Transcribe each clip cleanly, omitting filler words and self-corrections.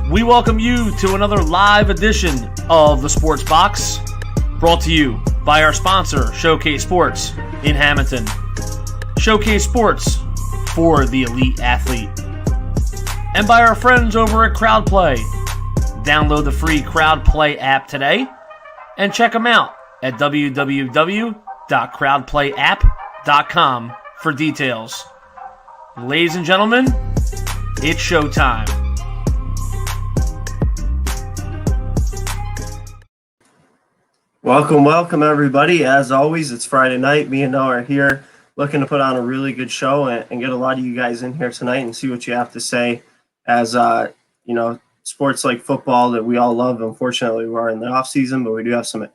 We welcome you to another live edition of the Sports Box, brought to you by our sponsor, Showcase Sports in Hamilton. Showcase Sports for the elite athlete. And by our friends over at CrowdPlay. Download the free CrowdPlay app today and check them out at www.crowdplayapp.com for details. Ladies and gentlemen, it's showtime. Welcome, everybody. As always, it's Friday night. Me and Noah are here looking to put on a really good show and get a lot of you guys in here tonight and see what you have to say as, sports like football that we all love. Unfortunately, we are in the off season, but we do have some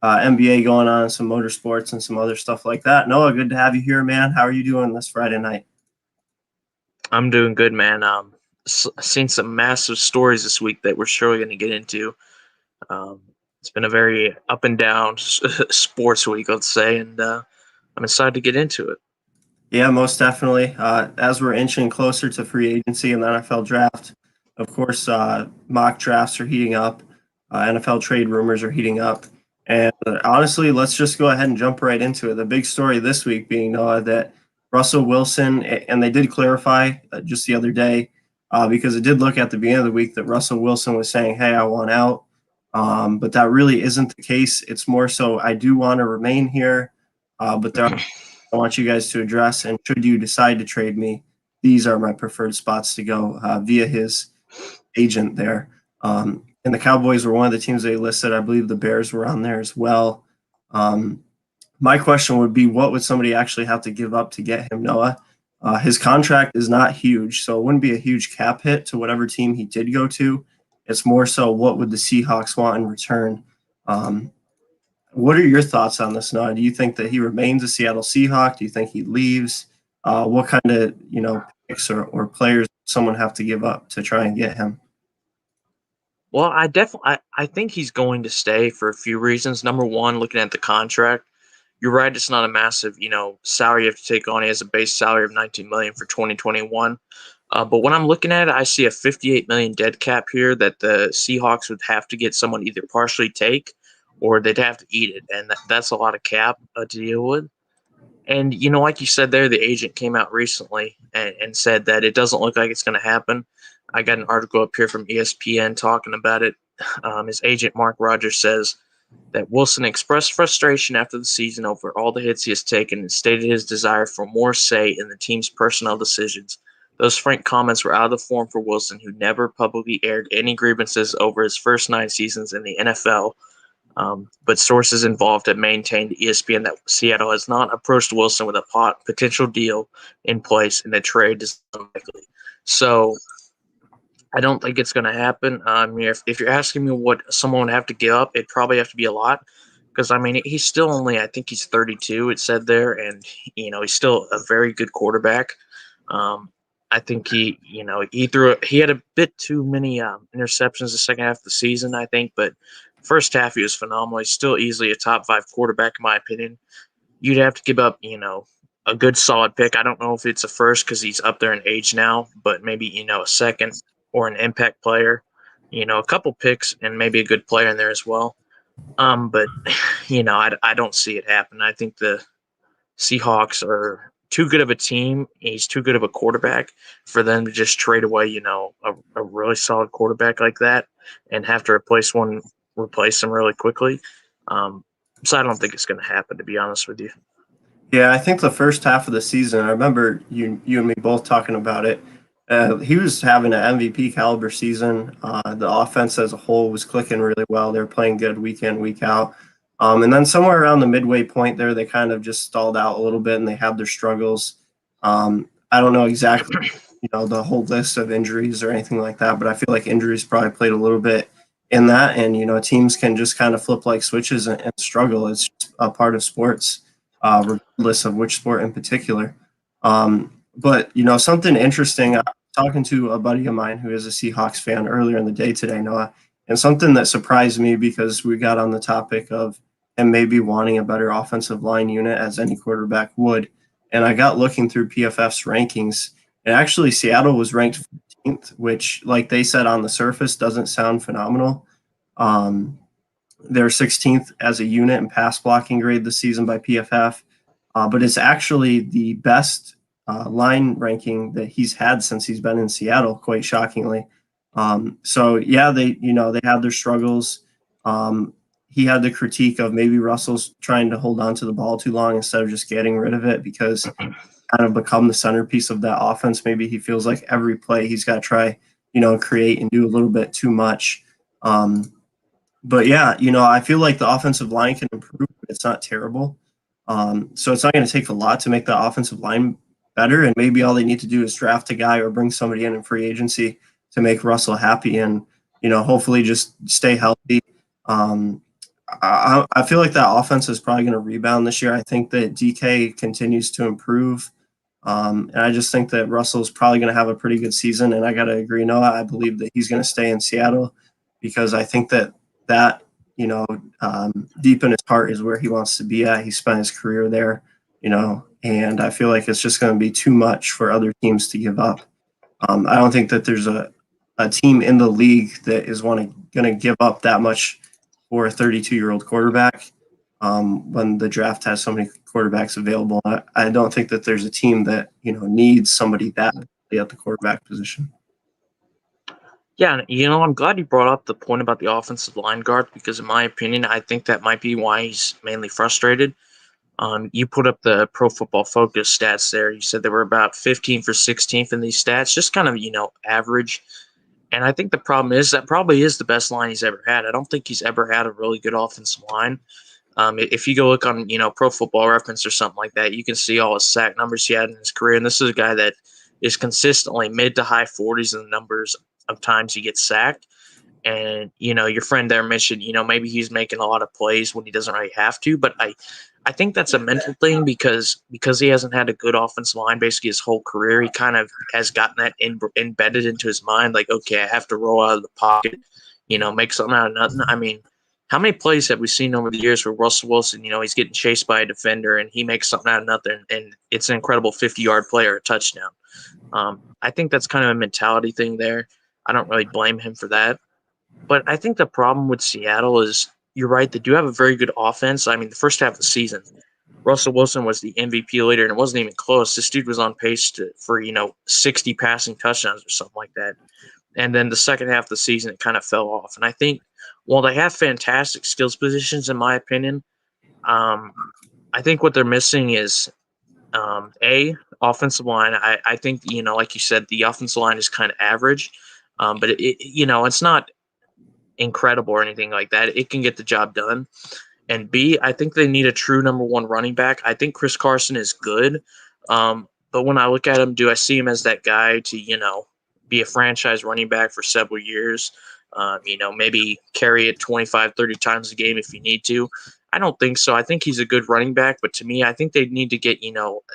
NBA going on, some motorsports and some other stuff like that. Noah, good to have you here, man. How are you doing this Friday night? I'm doing good, man. Seen some massive stories this week that we're surely going to get into. It's been a very up and down sports week, let's say, and I'm excited to get into it. Yeah, most definitely. As we're inching closer to free agency and the NFL draft, of course, mock drafts are heating up. NFL trade rumors are heating up. And honestly, let's just go ahead and jump right into it. The big story this week being that Russell Wilson, and they did clarify just the other day, because it did look at the beginning of the week that Russell Wilson was saying, hey, I want out. But that really isn't the case. It's more so I do want to remain here, but I want you guys to address, and should you decide to trade me, these are my preferred spots to go via his agent there. And the Cowboys were one of the teams they listed. I believe the Bears were on there as well. My question would be, what would somebody actually have to give up to get him, Noah? His contract is not huge, so it wouldn't be a huge cap hit to whatever team he did go to. It's more so what would the Seahawks want in return? What are your thoughts on this, Noah? Do you think that he remains a Seattle Seahawk? Do you think he leaves? What kind of picks or players someone have to give up to try and get him? Well, I think he's going to stay for a few reasons. Number one, looking at the contract, you're right. It's not a massive salary you have to take on. He has a base salary of $19 million for 2021. But when I'm looking at it, I see a $58 million dead cap here that the Seahawks would have to get someone either partially take or they'd have to eat it. And that's a lot of cap to deal with. And, like you said there, the agent came out recently and said that it doesn't look like it's going to happen. I got an article up here from ESPN talking about it. His agent, Mark Rogers, says that Wilson expressed frustration after the season over all the hits he has taken and stated his desire for more say in the team's personnel decisions. Those frank comments were out of the form for Wilson, who never publicly aired any grievances over his first 9 seasons in the NFL. But sources involved have maintained to ESPN that Seattle has not approached Wilson with a potential deal in place, and the trade is unlikely. So I don't think it's going to happen. If you're asking me what someone would have to give up, it'd probably have to be a lot. Because, he's still only, I think he's 32, it said there, and, he's still a very good quarterback. I think he had a bit too many interceptions the second half of the season, I think, but first half he was phenomenal. He's still easily a top 5 quarterback, in my opinion. You'd have to give up, a good solid pick. I don't know if it's a first because he's up there in age now, but maybe, a second or an impact player, a couple picks and maybe a good player in there as well. But, I don't see it happen. I think the Seahawks are too good of a team. He's too good of a quarterback for them to just trade away, a really solid quarterback like that and have to replace him really quickly. So I don't think it's going to happen, to be honest with you. Yeah, I think the first half of the season, I remember you and me both talking about it. He was having an MVP caliber season. The offense as a whole was clicking really well. They were playing good week in, week out. And then somewhere around the midway point there, they kind of just stalled out a little bit and they had their struggles. I don't know exactly, the whole list of injuries or anything like that, but I feel like injuries probably played a little bit in that. And, teams can just kind of flip like switches and struggle. It's just a part of sports, regardless of which sport in particular. But, something interesting, I was talking to a buddy of mine who is a Seahawks fan earlier in the day today, Noah, and something that surprised me because we got on the topic of him maybe wanting a better offensive line unit, as any quarterback would. And I got looking through PFF's rankings, and actually Seattle was ranked 16th, which, like they said on the surface, doesn't sound phenomenal. They're 16th as a unit in pass blocking grade this season by PFF, but it's actually the best line ranking that he's had since he's been in Seattle, quite shockingly. So yeah, they had their struggles. He had the critique of maybe Russell's trying to hold on to the ball too long instead of just getting rid of it, because kind of become the centerpiece of that offense. Maybe he feels like every play he's got to try, create and do a little bit too much. But yeah, I feel like the offensive line can improve, but it's not terrible. So it's not going to take a lot to make the offensive line better. And maybe all they need to do is draft a guy or bring somebody in free agency to make Russell happy and, hopefully just stay healthy. I feel like that offense is probably going to rebound this year. I think that DK continues to improve. And I just think that Russell's probably going to have a pretty good season. And I got to agree, Noah, I believe that he's going to stay in Seattle, because I think that deep in his heart is where he wants to be at. He spent his career there, and I feel like it's just going to be too much for other teams to give up. I don't think that there's a team in the league that is going to give up that much for a 32-year-old quarterback when the draft has so many quarterbacks available. I don't think that there's a team that, needs somebody that badly at the quarterback position. Yeah, and I'm glad you brought up the point about the offensive line, Garth, because in my opinion, I think that might be why he's mainly frustrated. You put up the Pro Football Focus stats there. You said they were about 15th or 16th in these stats, just kind of, average. And I think the problem is that probably is the best line he's ever had. I don't think he's ever had a really good offensive line. If you go look on, Pro Football Reference or something like that, you can see all his sack numbers he had in his career. And this is a guy that is consistently mid to high 40s in the numbers of times he gets sacked. And, your friend there mentioned, maybe he's making a lot of plays when he doesn't really have to. But I think that's a mental thing because he hasn't had a good offensive line basically his whole career. He kind of has gotten that embedded into his mind, like, okay, I have to roll out of the pocket, make something out of nothing. I mean, how many plays have we seen over the years where Russell Wilson, he's getting chased by a defender and he makes something out of nothing, and it's an incredible 50-yard play or a touchdown. I think that's kind of a mentality thing there. I don't really blame him for that. But I think the problem with Seattle is, you're right, they do have a very good offense. I mean, the first half of the season, Russell Wilson was the MVP leader, and it wasn't even close. This dude was on pace for 60 passing touchdowns or something like that. And then the second half of the season, it kind of fell off. And I think while they have fantastic skills positions, in my opinion, I think what they're missing is offensive line. I think, like you said, the offensive line is kind of average, but it's not incredible or anything like that. It can get the job done. And B, I think they need a true number one running back. I think Chris Carson is good. But when I look at him, do I see him as that guy to, be a franchise running back for several years? Maybe carry it 25, 30 times a game if you need to. I don't think so. I think he's a good running back, but to me, I think they need to get,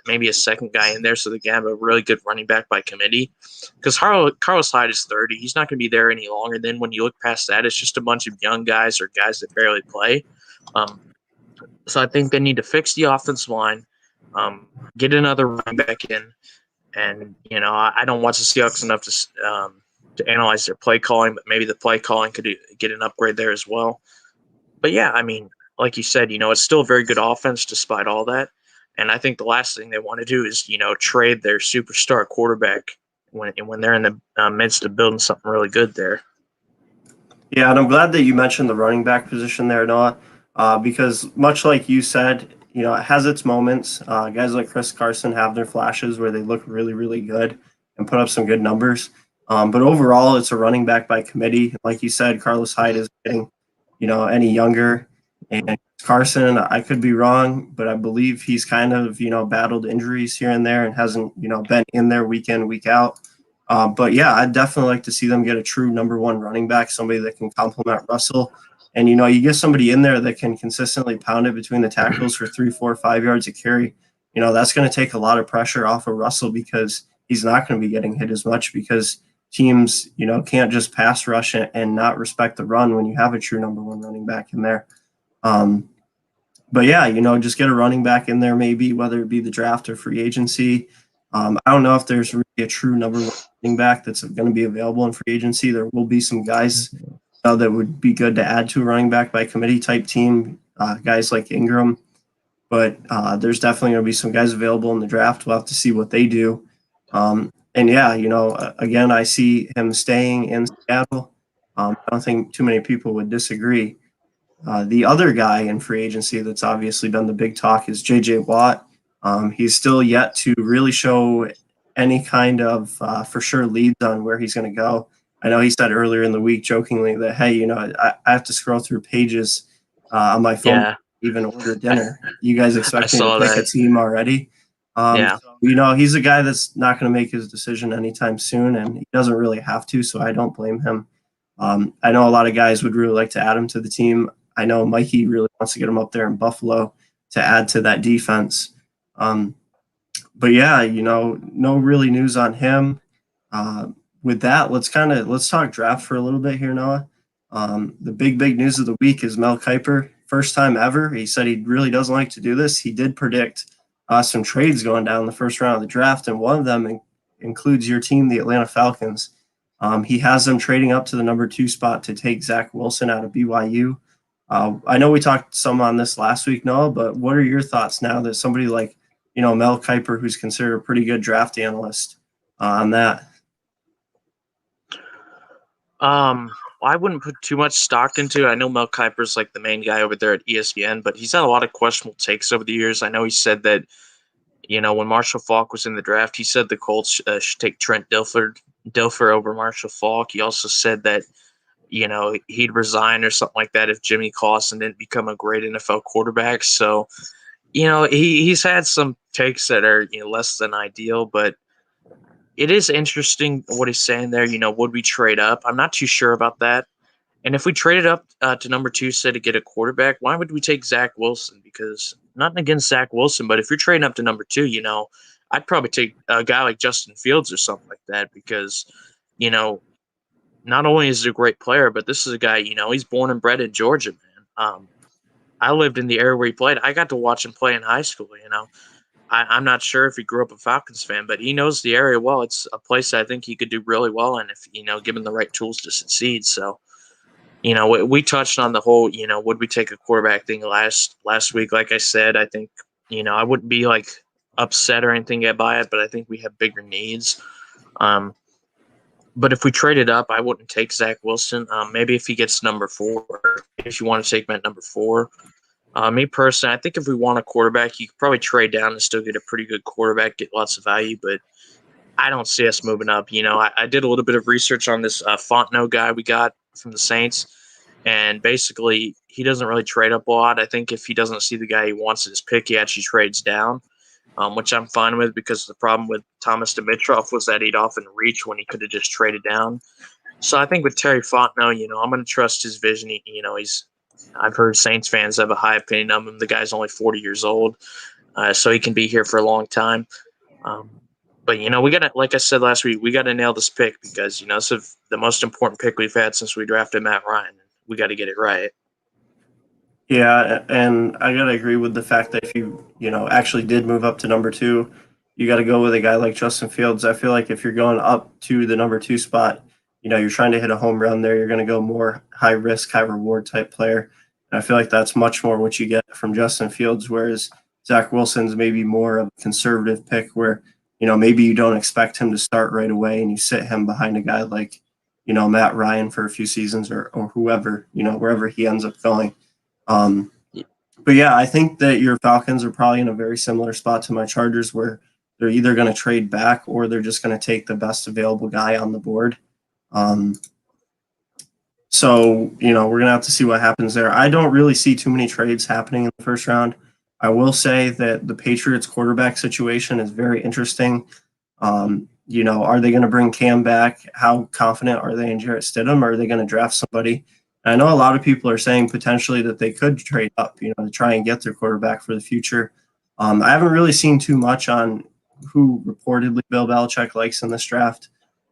maybe a second guy in there so they can have a really good running back by committee. Because Carlos Hyde is 30. He's not going to be there any longer. Then when you look past that, it's just a bunch of young guys or guys that barely play. So I think they need to fix the offensive line, get another running back in. And, I don't watch the Seahawks enough to analyze their play calling, but maybe the play calling could get an upgrade there as well. But yeah, I mean, like you said, it's still a very good offense despite all that. And I think the last thing they want to do is, trade their superstar quarterback when they're in the midst of building something really good there. Yeah, and I'm glad that you mentioned the running back position there, Noah, because much like you said, it has its moments. Guys like Chris Carson have their flashes where they look really, really good and put up some good numbers. But overall, it's a running back by committee. Like you said, Carlos Hyde is getting, any younger. And Carson, I could be wrong, but I believe he's kind of, battled injuries here and there and hasn't, been in there week in, week out. But yeah, I'd definitely like to see them get a true number one running back, somebody that can complement Russell. And, you get somebody in there that can consistently pound it between the tackles for 3, 4, 5 yards a carry. That's going to take a lot of pressure off of Russell because he's not going to be getting hit as much because teams, can't just pass rush and not respect the run when you have a true number one running back in there. But yeah, just get a running back in there, maybe whether it be the draft or free agency. I don't know if there's really a true number one running back that's going to be available in free agency. There will be some guys that would be good to add to a running back by committee type team, guys like Ingram. But there's definitely going to be some guys available in the draft. We'll have to see what they do. And yeah, again, I see him staying in Seattle. I don't think too many people would disagree. The other guy in free agency that's obviously been the big talk is J.J. Watt. He's still yet to really show any kind of for sure leads on where he's going to go. I know he said earlier in the week jokingly that, hey, I have to scroll through pages on my phone to even order dinner. You guys expect me to pick a team already? He's a guy that's not going to make his decision anytime soon, and he doesn't really have to, so I don't blame him. I know a lot of guys would really like to add him to the team. I know Mikey really wants to get him up there in Buffalo to add to that defense. But yeah, no really news on him. With that, let's talk draft for a little bit here, Noah. The big news of the week is Mel Kiper. First time ever. He said he really doesn't like to do this. He did predict some trades going down the first round of the draft, and one of them includes your team, the Atlanta Falcons. He has them trading up to the number 2 spot to take Zach Wilson out of BYU. I know we talked some on this last week, Noah, but what are your thoughts now that somebody like, Mel Kiper, who's considered a pretty good draft analyst, on that? I wouldn't put too much stock into it. I know Mel Kiper's like the main guy over there at ESPN, but he's had a lot of questionable takes over the years. I know he said that, when Marshall Faulk was in the draft, he said the Colts should take Trent Dilfer over Marshall Faulk. He also said that, he'd resign or something like that if Jimmy Clausen didn't become a great NFL quarterback. So, he's had some takes that are, less than ideal, but it is interesting what he's saying there. Would we trade up? I'm not too sure about that. And if we traded up to number 2, say, to get a quarterback, why would we take Zach Wilson? Because nothing against Zach Wilson, but if you're trading up to number 2, I'd probably take a guy like Justin Fields or something like that because, not only is he a great player, but this is a guy, he's born and bred in Georgia, man. I lived in the area where he played. I got to watch him play in high school, I'm not sure if he grew up a Falcons fan, but he knows the area well. It's a place I think he could do really well in if, given the right tools to succeed. So, we touched on the whole, would we take a quarterback thing last week? Like I said, I think, I wouldn't be like upset or anything by it, but I think we have bigger needs. But if we traded up, I wouldn't take Zach Wilson. Maybe if he gets number 4, if you want to take him at number 4. Me personally, I think if we want a quarterback, you could probably trade down and still get a pretty good quarterback, get lots of value, but I don't see us moving up. I did a little bit of research on this Fontenot guy we got from the Saints, and basically he doesn't really trade up a lot. I think if he doesn't see the guy he wants at his pick, he actually trades down, which I'm fine with because the problem with Thomas Dimitroff was that he'd often reach when he could have just traded down. So I think with Terry Fontenot, I'm going to trust his vision. I've heard Saints fans have a high opinion of him. The guy's only 40 years old, so he can be here for a long time. But, we got to, like I said last week, we got to nail this pick because, this is the most important pick we've had since we drafted Matt Ryan. We got to get it right. Yeah, and I got to agree with the fact that if you, actually did move up to number 2, you got to go with a guy like Justin Fields. I feel like if you're going up to the number 2 spot, you're trying to hit a home run there. You're going to go more high risk, high reward type player. And I feel like that's much more what you get from Justin Fields, whereas Zach Wilson's maybe more of a conservative pick where, maybe you don't expect him to start right away and you sit him behind a guy like, Matt Ryan for a few seasons or whoever, wherever he ends up going. But yeah, I think that your Falcons are probably in a very similar spot to my Chargers where they're either going to trade back or they're just going to take the best available guy on the board. So, we're going to have to see what happens there. I don't really see too many trades happening in the first round. I will say that the Patriots quarterback situation is very interesting. Are they going to bring Cam back? How confident are they in Jarrett Stidham? Or are they going to draft somebody? And I know a lot of people are saying potentially that they could trade up, to try and get their quarterback for the future. I haven't really seen too much on who reportedly Bill Belichick likes in this draft.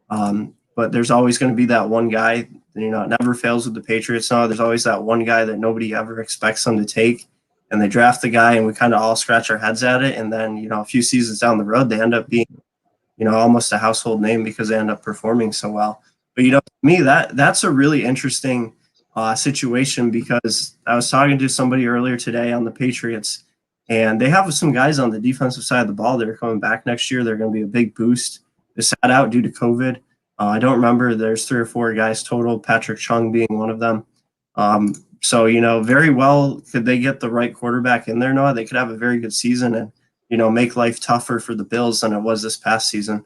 But there's always going to be that one guy, it never fails with the Patriots now. There's always that one guy that nobody ever expects them to take. And they draft the guy and we kind of all scratch our heads at it. And then, a few seasons down the road, they end up being almost a household name because they end up performing so well. But to me, that's a really interesting situation, because I was talking to somebody earlier today on the Patriots, and they have some guys on the defensive side of the ball that are coming back next year. They're going to be a big boost. They sat out due to COVID. I don't remember. There's 3 or 4 guys total, Patrick Chung being one of them. So, very well, could they get the right quarterback in there, Noah? They could have a very good season and, make life tougher for the Bills than it was this past season.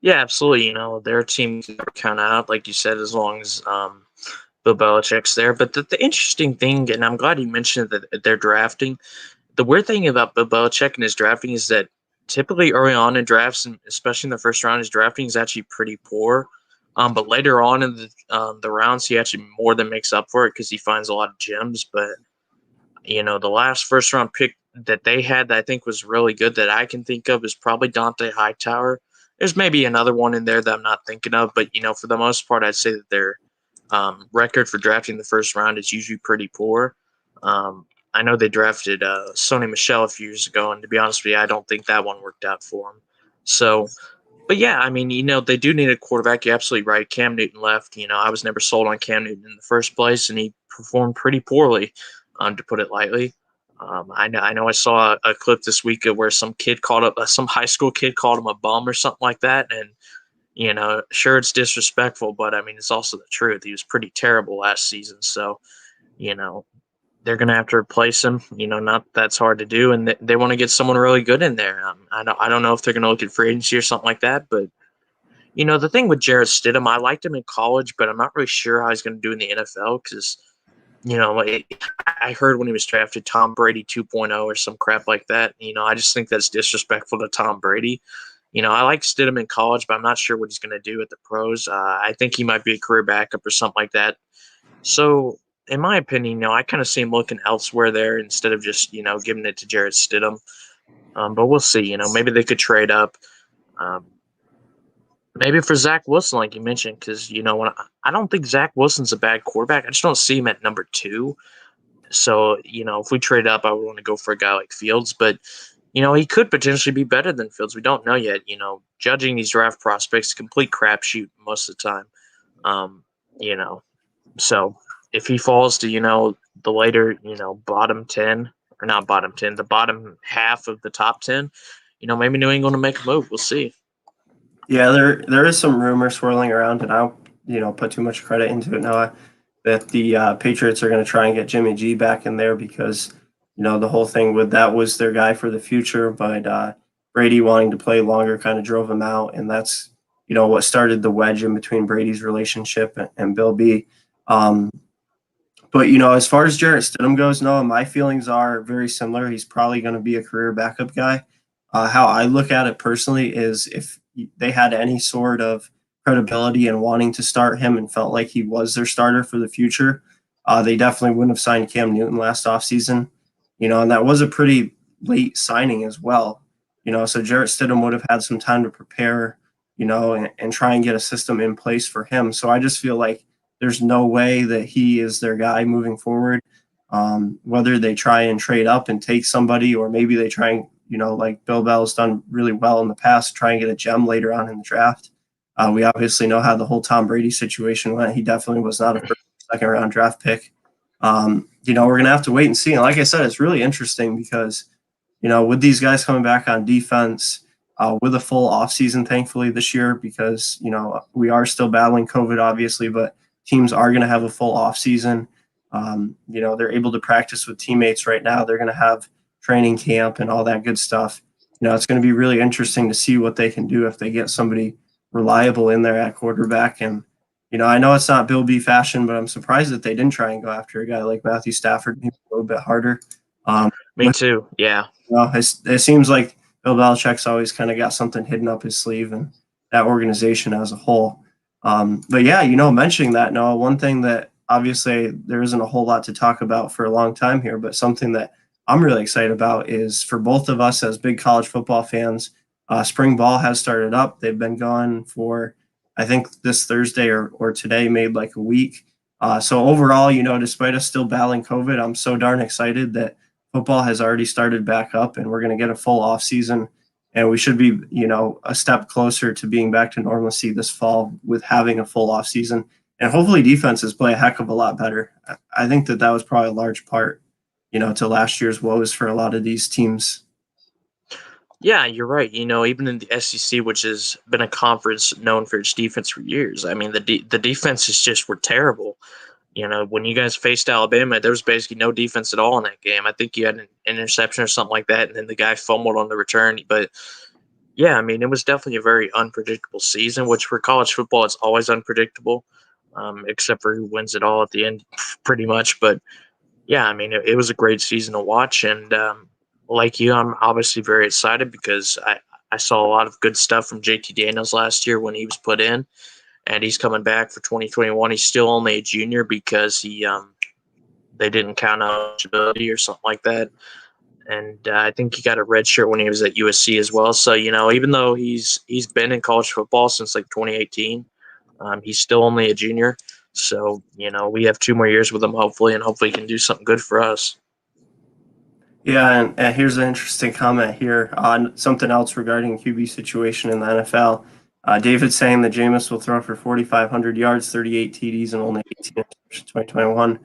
Yeah, absolutely. Their team can never count out, like you said, as long as Bill Belichick's there. But the interesting thing, and I'm glad you mentioned that they're drafting. The weird thing about Bill Belichick and his drafting is that typically early on in drafts, and especially in the first round, his drafting is actually pretty poor. But later on in the rounds, he actually more than makes up for it because he finds a lot of gems. But the last first round pick that they had that I think was really good that I can think of is probably Dante Hightower. There's maybe another one in there that I'm not thinking of, but for the most part, I'd say that their record for drafting the first round is usually pretty poor. I know they drafted Sony Michel a few years ago, and to be honest with you, I don't think that one worked out for him. So, but yeah, I mean, they do need a quarterback. You're absolutely right. Cam Newton left. I was never sold on Cam Newton in the first place, and he performed pretty poorly, to put it lightly. I know I saw a clip this week of where some high school kid called him a bum or something like that, and sure, it's disrespectful, but I mean, it's also the truth. He was pretty terrible last season, so they're going to have to replace him. Not that's hard to do, and they want to get someone really good in there. I don't know if they're going to look at free agency or something like that, but the thing with Jarrett Stidham, I liked him in college, but I'm not really sure how he's going to do in the NFL because I heard when he was drafted Tom Brady 2.0 or some crap like that. I just think that's disrespectful to Tom Brady. I like Stidham in college, but I'm not sure what he's going to do at the pros. I think he might be a career backup or something like that. So, in my opinion, I kind of see him looking elsewhere there instead of just, giving it to Jarrett Stidham. But we'll see. Maybe they could trade up. Maybe for Zach Wilson, like you mentioned, because, I don't think Zach Wilson's a bad quarterback. I just don't see him at number 2. So, if we trade up, I would want to go for a guy like Fields. But, he could potentially be better than Fields. We don't know yet. Judging these draft prospects, complete crapshoot most of the time. So if he falls to, the later, bottom 10, or not bottom 10, the bottom half of the top 10, maybe New England will make a move. We'll see. Yeah, there is some rumor swirling around, and I don't, put too much credit into it now, that the Patriots are going to try and get Jimmy G back in there because, the whole thing with that was their guy for the future, but Brady wanting to play longer kind of drove him out, and that's, what started the wedge in between Brady's relationship and Bill B. But, as far as Jarrett Stidham goes, Noah, my feelings are very similar. He's probably going to be a career backup guy. How I look at it personally is if they had any sort of credibility in wanting to start him and felt like he was their starter for the future, they definitely wouldn't have signed Cam Newton last offseason. And that was a pretty late signing as well. So Jarrett Stidham would have had some time to prepare, and try and get a system in place for him. So I just feel like there's no way that he is their guy moving forward. Whether they try and trade up and take somebody, or maybe they try and, like Bill Bell's done really well in the past, try and get a gem later on in the draft. We obviously know how the whole Tom Brady situation went. He definitely was not a first or second round draft pick. We're going to have to wait and see. And like I said, it's really interesting because, with these guys coming back on defense, with a full offseason, thankfully, this year, because, we are still battling COVID, obviously, but teams are going to have a full offseason. They're able to practice with teammates right now. They're going to have training camp and all that good stuff. It's going to be really interesting to see what they can do if they get somebody reliable in there at quarterback. And, I know it's not Bill B fashion, but I'm surprised that they didn't try and go after a guy like Matthew Stafford, maybe a little bit harder. Me too. Yeah. It seems like Bill Belichick's always kind of got something hidden up his sleeve, and that organization as a whole. But yeah, mentioning that, Noah, one thing that obviously there isn't a whole lot to talk about for a long time here, but something that I'm really excited about is for both of us as big college football fans, spring ball has started up. They've been gone for, I think this Thursday or today made like a week. So overall, despite us still battling COVID, I'm so darn excited that football has already started back up and we're going to get a full off season. and we should be, a step closer to being back to normalcy this fall with having a full off season, and hopefully defenses play a heck of a lot better. I think that was probably a large part, to last year's woes for a lot of these teams. Yeah, you're right. Even in the SEC, which has been a conference known for its defense for years, I mean, the defenses just were terrible. When you guys faced Alabama, there was basically no defense at all in that game. I think you had an interception or something like that, and then the guy fumbled on the return. But yeah, I mean, it was definitely a very unpredictable season, which for college football, it's always unpredictable, except for who wins it all at the end, pretty much. But yeah, I mean, it was a great season to watch. And like you, I'm obviously very excited because I saw a lot of good stuff from JT Daniels last year when he was put in, and he's coming back for 2021. He's still only a junior because they didn't count eligibility or something like that. And I think he got a red shirt when he was at USC as well. So, even though he's been in college football since like 2018, he's still only a junior. So, we have 2 more years with him, hopefully, and hopefully he can do something good for us. Yeah, and here's an interesting comment here on something else regarding QB situation in the NFL. David's saying that Jameis will throw for 4,500 yards, 38 TDs, and only 18 interceptions in 2021.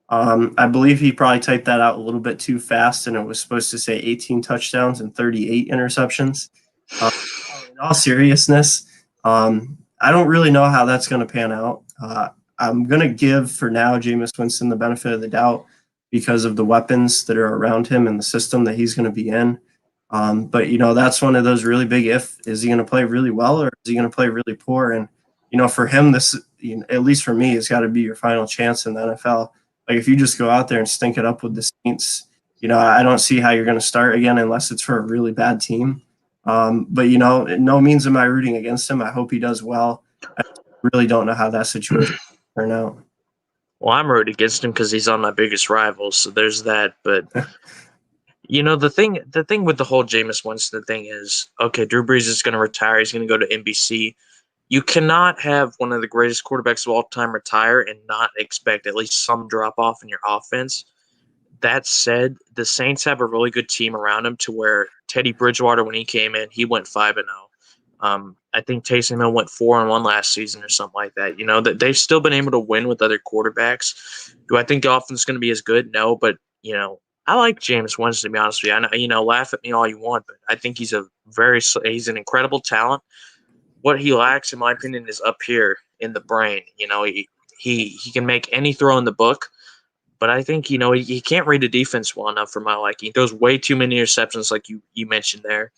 I believe he probably typed that out a little bit too fast, and it was supposed to say 18 touchdowns and 38 interceptions. In all seriousness, I don't really know how that's going to pan out. I'm going to give, for now, Jameis Winston the benefit of the doubt because of the weapons that are around him and the system that he's going to be in. But, that's one of those really big if. Is he going to play really well or is he going to play really poor? And, for him, this, at least for me, it's got to be your final chance in the NFL. Like, if you just go out there and stink it up with the Saints, I don't see how you're going to start again unless it's for a really bad team. But, no means am I rooting against him. I hope he does well. I really don't know how that situation will turn out. Well, I'm rooting against him because he's on my biggest rival, so there's that. But the thing with the whole Jameis Winston thing is, okay, Drew Brees is going to retire. He's going to go to NBC. You cannot have one of the greatest quarterbacks of all time retire and not expect at least some drop off in your offense. That said, the Saints have a really good team around him to where Teddy Bridgewater, when he came in, he went 5-0. I think Taysom Hill went 4-1 last season or something like that. That they've still been able to win with other quarterbacks. Do I think the offense is going to be as good? No, but I like Jameis Winston, to be honest with you. I know, laugh at me all you want, but I think he's he's an incredible talent. What he lacks, in my opinion, is up here in the brain. He can make any throw in the book, but I think he can't read a defense well enough for my liking. He throws way too many interceptions, like you mentioned there.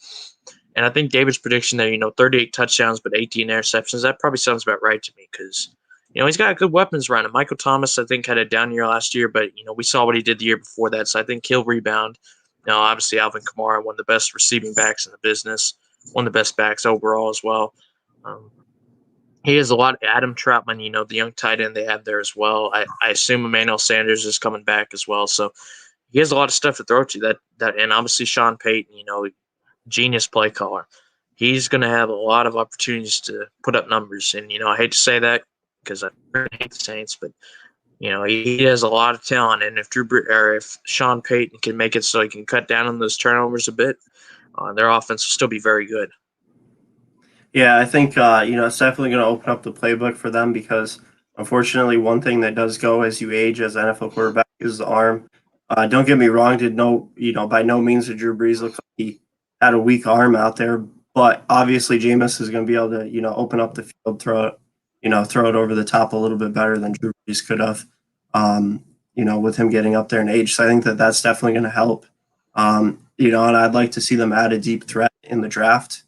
And I think David's prediction there, 38 touchdowns but 18 interceptions, that probably sounds about right to me because, he's got good weapons around him. Michael Thomas, I think, had a down year last year, but, we saw what he did the year before that, so I think he'll rebound. Obviously, Alvin Kamara, one of the best receiving backs in the business, one of the best backs overall as well. He has a lot of Adam Troutman, the young tight end they have there as well. I assume Emmanuel Sanders is coming back as well, so he has a lot of stuff to throw to that, and obviously Sean Payton, genius play caller. He's going to have a lot of opportunities to put up numbers. And, I hate to say that because I hate the Saints, but, he has a lot of talent. And if Sean Payton can make it so he can cut down on those turnovers a bit, their offense will still be very good. Yeah, I think, it's definitely going to open up the playbook for them because, unfortunately, one thing that does go as you age as NFL quarterback is the arm. Don't get me wrong, by no means did Drew Brees look like he had a weak arm out there, but obviously Jameis is going to be able to, open up the field, throw it over the top a little bit better than Drew Brees could have, with him getting up there in age. So I think that that's definitely going to help. And I'd like to see them add a deep threat in the draft.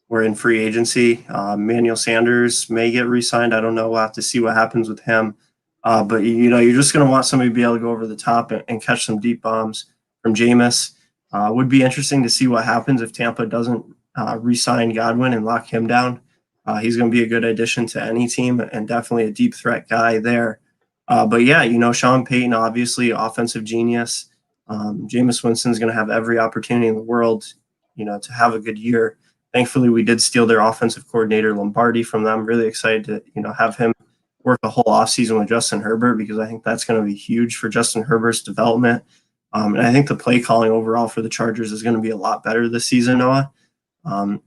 We're in free agency. Emmanuel Sanders may get re-signed. I don't know. We'll have to see what happens with him. But, you're just going to want somebody to be able to go over the top and catch some deep bombs from Jameis. Would be interesting to see what happens if Tampa doesn't re-sign Godwin and lock him down. He's going to be a good addition to any team and definitely a deep threat guy there. But yeah, Sean Payton, obviously offensive genius. Jameis Winston's going to have every opportunity in the world, to have a good year. Thankfully, we did steal their offensive coordinator Lombardi from them. Really excited to, have him work a whole offseason with Justin Herbert because I think that's going to be huge for Justin Herbert's development. And I think the play calling overall for the Chargers is going to be a lot better this season, Noah.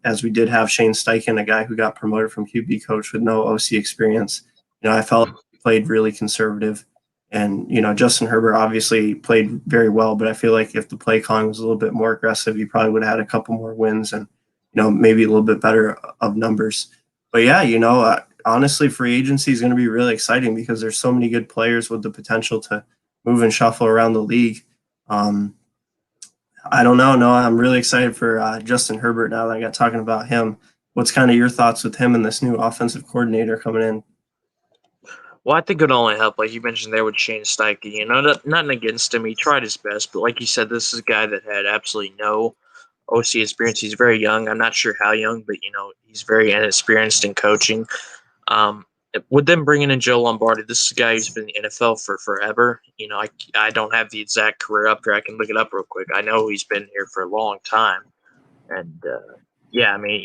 as we did have Shane Steichen, a guy who got promoted from QB coach with no OC experience. I felt he played really conservative. And, Justin Herbert obviously played very well, but I feel like if the play calling was a little bit more aggressive, he probably would have had a couple more wins and, maybe a little bit better of numbers. But yeah, honestly, free agency is going to be really exciting because there's so many good players with the potential to move and shuffle around the league. I don't know. No, I'm really excited for Justin Herbert now that I got talking about him. What's kind of your thoughts with him and this new offensive coordinator coming in? Well, I think it would only help, like you mentioned there with Shane Steichen. Nothing against him. He tried his best, but like you said, this is a guy that had absolutely no OC experience. He's very young. I'm not sure how young, but he's very inexperienced in coaching. With them bringing in Joe Lombardi, this is a guy who's been in the NFL for forever. I don't have the exact career up here. I can look it up real quick. I know he's been here for a long time, and yeah, I mean,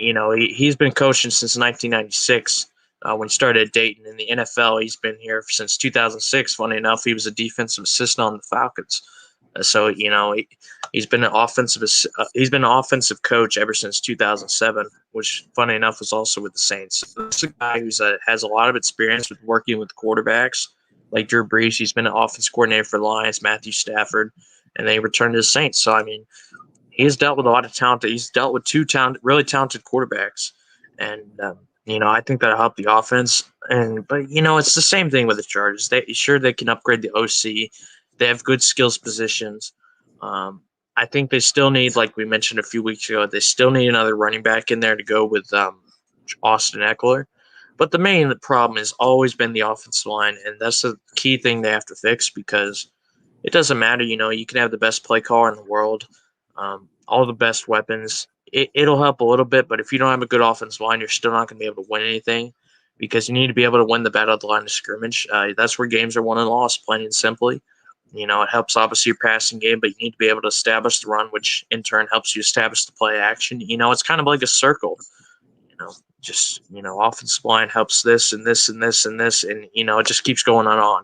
he's been coaching since 1996. When he started at Dayton in the NFL, he's been here since 2006. Funny enough, he was a defensive assistant on the Falcons. So he's been an offensive coach ever since 2007, which funny enough was also with the Saints. So this is a guy who has a lot of experience with working with quarterbacks like Drew Brees. He's been an offensive coordinator for the Lions, Matthew Stafford, and they returned to the Saints. So I mean, he has dealt with a lot of talent. He's dealt with two really talented quarterbacks, and I think that'll help the offense. But it's the same thing with the Chargers. They can upgrade the OC. They have good skills positions. I think they still need, like we mentioned a few weeks ago, they still need another running back in there to go with Austin Eckler. But the main problem has always been the offensive line, and that's the key thing they have to fix because it doesn't matter. You can have the best play caller in the world, all the best weapons. It'll help a little bit, but if you don't have a good offensive line, you're still not going to be able to win anything because you need to be able to win the battle at the line of scrimmage. That's where games are won and lost, plain and simply. It helps obviously your passing game, but you need to be able to establish the run, which in turn helps you establish the play action. It's kind of like a circle. Offensive line helps this and this and this and this, and it just keeps going on.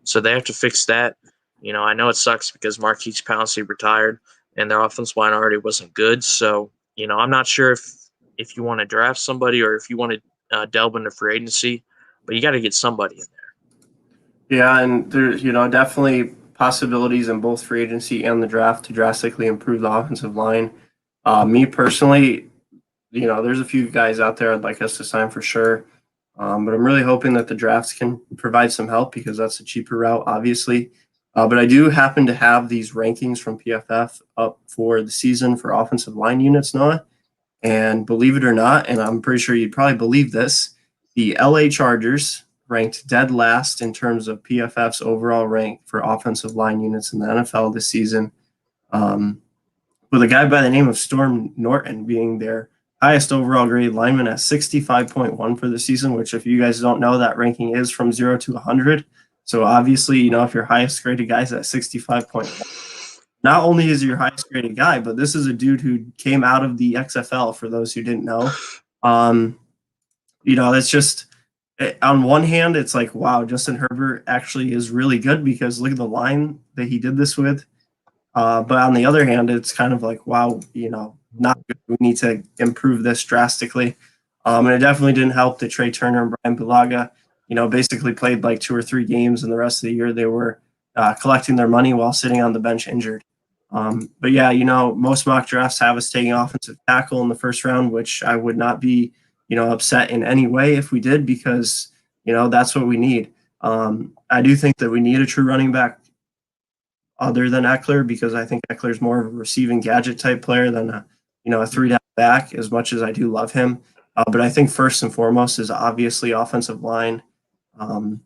So they have to fix that. I know it sucks because Marquise Pouncey retired, and their offensive line already wasn't good. So I'm not sure if you want to draft somebody or if you want to delve into free agency, but you got to get somebody in there. Yeah, and there's definitely possibilities in both free agency and the draft to drastically improve the offensive line. Me personally, there's a few guys out there I'd like us to sign for sure. But I'm really hoping that the drafts can provide some help because that's a cheaper route, obviously. But I do happen to have these rankings from PFF up for the season for offensive line units, Noah. And believe it or not, and I'm pretty sure you'd probably believe this, the LA Chargers ranked dead last in terms of PFF's overall rank for offensive line units in the NFL this season, with a guy by the name of Storm Norton being their highest overall grade lineman at 65.1 for the season, which if you guys don't know, that ranking is from 0 to 100. So obviously, if your highest graded guy is at 65.1, not only is your highest graded guy, but this is a dude who came out of the XFL, for those who didn't know. That's just, on one hand, it's like, wow, Justin Herbert actually is really good because look at the line that he did this with. But on the other hand, it's kind of like, wow, not good. We need to improve this drastically. And it definitely didn't help that Trey Turner and Brian Bulaga, basically played like 2 or 3 games, and the rest of the year they were collecting their money while sitting on the bench injured. But yeah, most mock drafts have us taking offensive tackle in the first round, which I would not be, upset in any way if we did because, that's what we need. I do think that we need a true running back other than Eckler because I think Eckler is more of a receiving gadget type player than a 3-down back, as much as I do love him. But I think first and foremost is obviously offensive line. And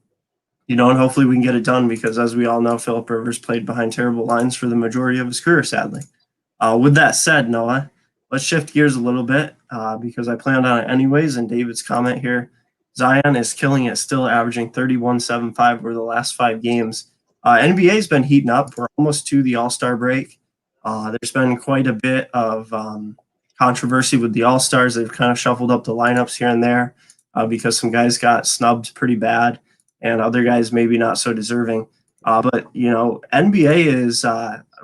hopefully we can get it done because, as we all know, Philip Rivers played behind terrible lines for the majority of his career, sadly. With that said, Noah, let's shift gears a little bit because I planned on it anyways. And David's comment here, Zion is killing it, still averaging 31.75 over the last 5 games. NBA's been heating up. We're almost to the All-Star break. There's been quite a bit of controversy with the All-Stars. They've kind of shuffled up the lineups here and there because some guys got snubbed pretty bad and other guys maybe not so deserving. But NBA is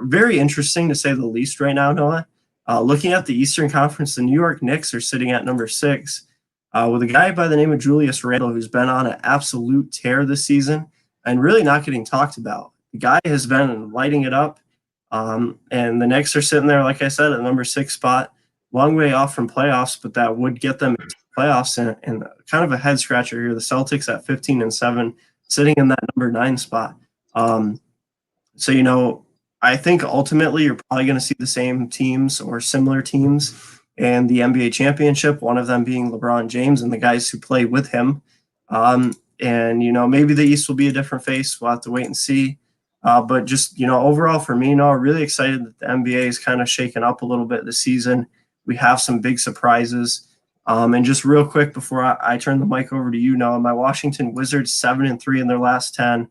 very interesting to say the least right now, Noah. Looking at the Eastern Conference, the New York Knicks are sitting at number 6 with a guy by the name of Julius Randle, who's been on an absolute tear this season and really not getting talked about. The guy has been lighting it up, and the Knicks are sitting there, like I said, at the number 6 spot, long way off from playoffs, but that would get them into playoffs, and kind of a head scratcher here. The Celtics at 15-7, sitting in that number 9 spot. So, I think ultimately you're probably going to see the same teams or similar teams in the NBA championship, one of them being LeBron James and the guys who play with him. And, maybe the East will be a different face. We'll have to wait and see. But just, overall for me, really excited that the NBA is kind of shaken up a little bit this season. We have some big surprises. And just real quick before I turn the mic over to you, Noah, my Washington Wizards 7-3 in their last 10.